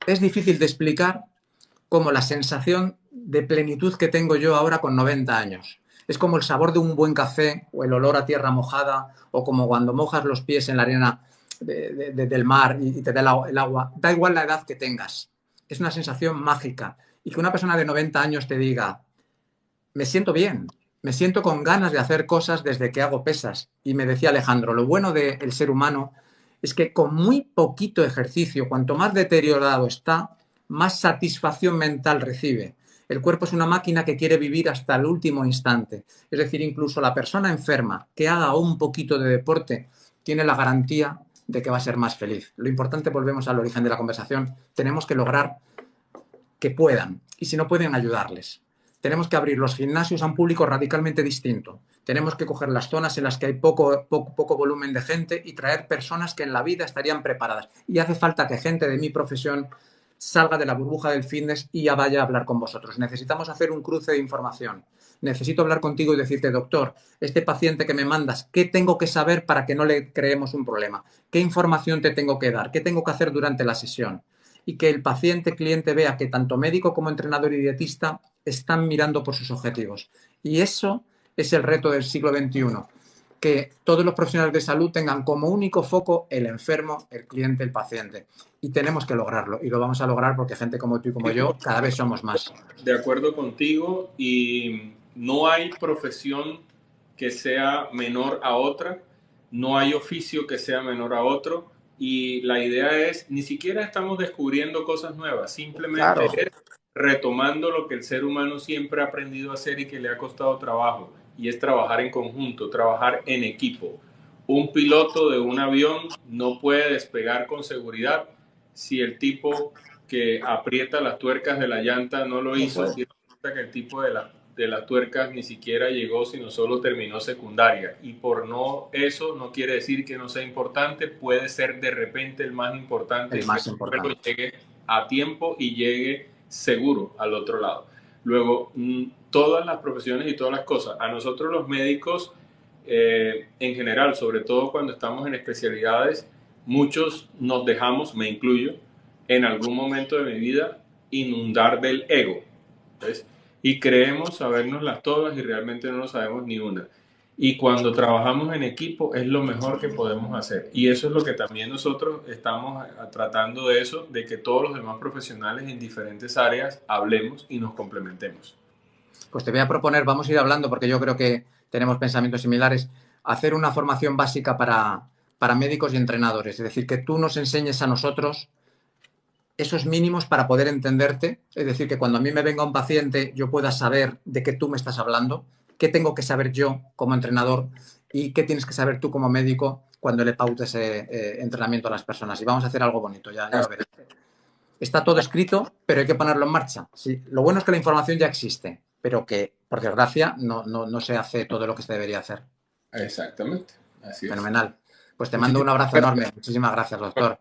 es difícil de explicar como la sensación de plenitud que tengo yo ahora con 90 años. Es como el sabor de un buen café o el olor a tierra mojada o como cuando mojas los pies en la arena del mar y te da el agua. Da igual la edad que tengas. Es una sensación mágica. Y que una persona de 90 años te diga, me siento bien, me siento con ganas de hacer cosas desde que hago pesas. Y me decía Alejandro, lo bueno del ser humano es que con muy poquito ejercicio, cuanto más deteriorado está, más satisfacción mental recibe. El cuerpo es una máquina que quiere vivir hasta el último instante. Es decir, incluso la persona enferma que haga un poquito de deporte tiene la garantía de que va a ser más feliz. Lo importante, volvemos al origen de la conversación, tenemos que lograr que puedan y si no pueden, ayudarles. Tenemos que abrir los gimnasios a un público radicalmente distinto. Tenemos que coger las zonas en las que hay poco volumen de gente y traer personas que en la vida estarían preparadas. Y hace falta que gente de mi profesión salga de la burbuja del fitness y ya vaya a hablar con vosotros. Necesitamos hacer un cruce de información. Necesito hablar contigo y decirte, doctor, este paciente que me mandas, ¿qué tengo que saber para que no le creemos un problema? ¿Qué información te tengo que dar? ¿Qué tengo que hacer durante la sesión? Y que el paciente, cliente vea que tanto médico como entrenador y dietista están mirando por sus objetivos. Y eso es el reto del siglo XXI, que todos los profesionales de salud tengan como único foco el enfermo, el cliente, el paciente. Y tenemos que lograrlo. Y lo vamos a lograr porque gente como tú y como yo cada vez somos más.
De acuerdo contigo, y no hay profesión que sea menor a otra, no hay oficio que sea menor a otro, y la idea es, ni siquiera estamos descubriendo cosas nuevas, simplemente es retomando lo que el ser humano siempre ha aprendido a hacer y que le ha costado trabajo, y es trabajar en conjunto, trabajar en equipo. Un piloto de un avión no puede despegar con seguridad si el tipo que aprieta las tuercas de la llanta no lo hizo, y resulta que el tipo de las tuercas ni siquiera llegó, sino solo terminó secundaria. Y por no eso no quiere decir que no sea importante, puede ser de repente el más importante, pero llegue a tiempo y llegue seguro al otro lado. Luego, todas las profesiones y todas las cosas, a nosotros los médicos, en general, sobre todo cuando estamos en especialidades, muchos nos dejamos, me incluyo, en algún momento de mi vida, inundar del ego, ¿ves? Y creemos sabernoslas todas y realmente no nos sabemos ni una. Y cuando trabajamos en equipo es lo mejor que podemos hacer. Y eso es lo que también nosotros estamos tratando de eso, de que todos los demás profesionales en diferentes áreas hablemos y nos complementemos.
Pues te voy a proponer, vamos a ir hablando porque yo creo que tenemos pensamientos similares, hacer una formación básica para médicos y entrenadores. Es decir, que tú nos enseñes a nosotros esos mínimos para poder entenderte. Es decir, que cuando a mí me venga un paciente yo pueda saber de qué tú me estás hablando, qué tengo que saber yo como entrenador y qué tienes que saber tú como médico cuando le pautes entrenamiento a las personas. Y vamos a hacer algo bonito, ya lo verás. Está todo escrito, pero hay que ponerlo en marcha. Sí, lo bueno es que la información ya existe, pero que, por desgracia, no se hace todo lo que se debería hacer.
Exactamente. Así es.
Fenomenal. Pues te mando un abrazo enorme. Muchísimas gracias, doctor.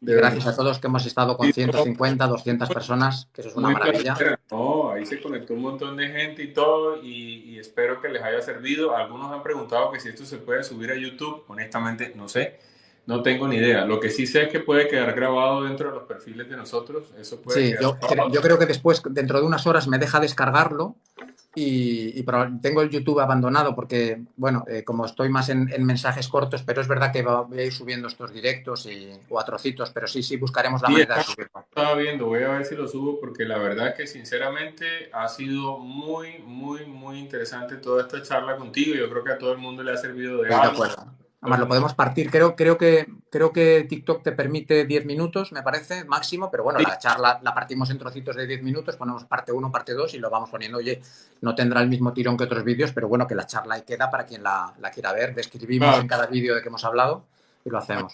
Gracias a todos que hemos estado con 150, 200 personas, que eso es una maravilla.
No, ahí se conectó un montón de gente y todo, y espero que les haya servido. Algunos han preguntado que si esto se puede subir a YouTube. Honestamente, no sé, no tengo ni idea. Lo que sí sé es que puede quedar grabado dentro de los perfiles de nosotros. Eso puede
sí, yo creo que después, dentro de unas horas, me deja descargarlo. Y tengo el YouTube abandonado porque, bueno, como estoy más en mensajes cortos, pero es verdad que voy a ir subiendo estos directos o a trocitos, pero sí buscaremos la manera de subirlo.
Estaba viendo, voy a ver si lo subo porque la verdad es que sinceramente ha sido muy, muy, muy interesante toda esta charla contigo. Yo creo que a todo el mundo le ha servido de algo.
De acuerdo. Además, lo podemos partir. Creo que TikTok te permite 10 minutos, me parece, máximo, pero bueno, sí. La charla la partimos en trocitos de 10 minutos, ponemos parte 1, parte 2 y lo vamos poniendo. Oye, no tendrá el mismo tirón que otros vídeos, pero bueno, que la charla ahí queda para quien la quiera ver. Describimos en cada vídeo de que hemos hablado y lo hacemos.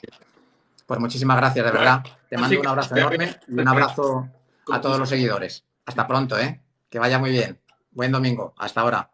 Pues muchísimas gracias, de verdad. Te mando un abrazo enorme y un abrazo a todos los seguidores. Hasta pronto, ¿eh? Que vaya muy bien. Buen domingo. Hasta ahora.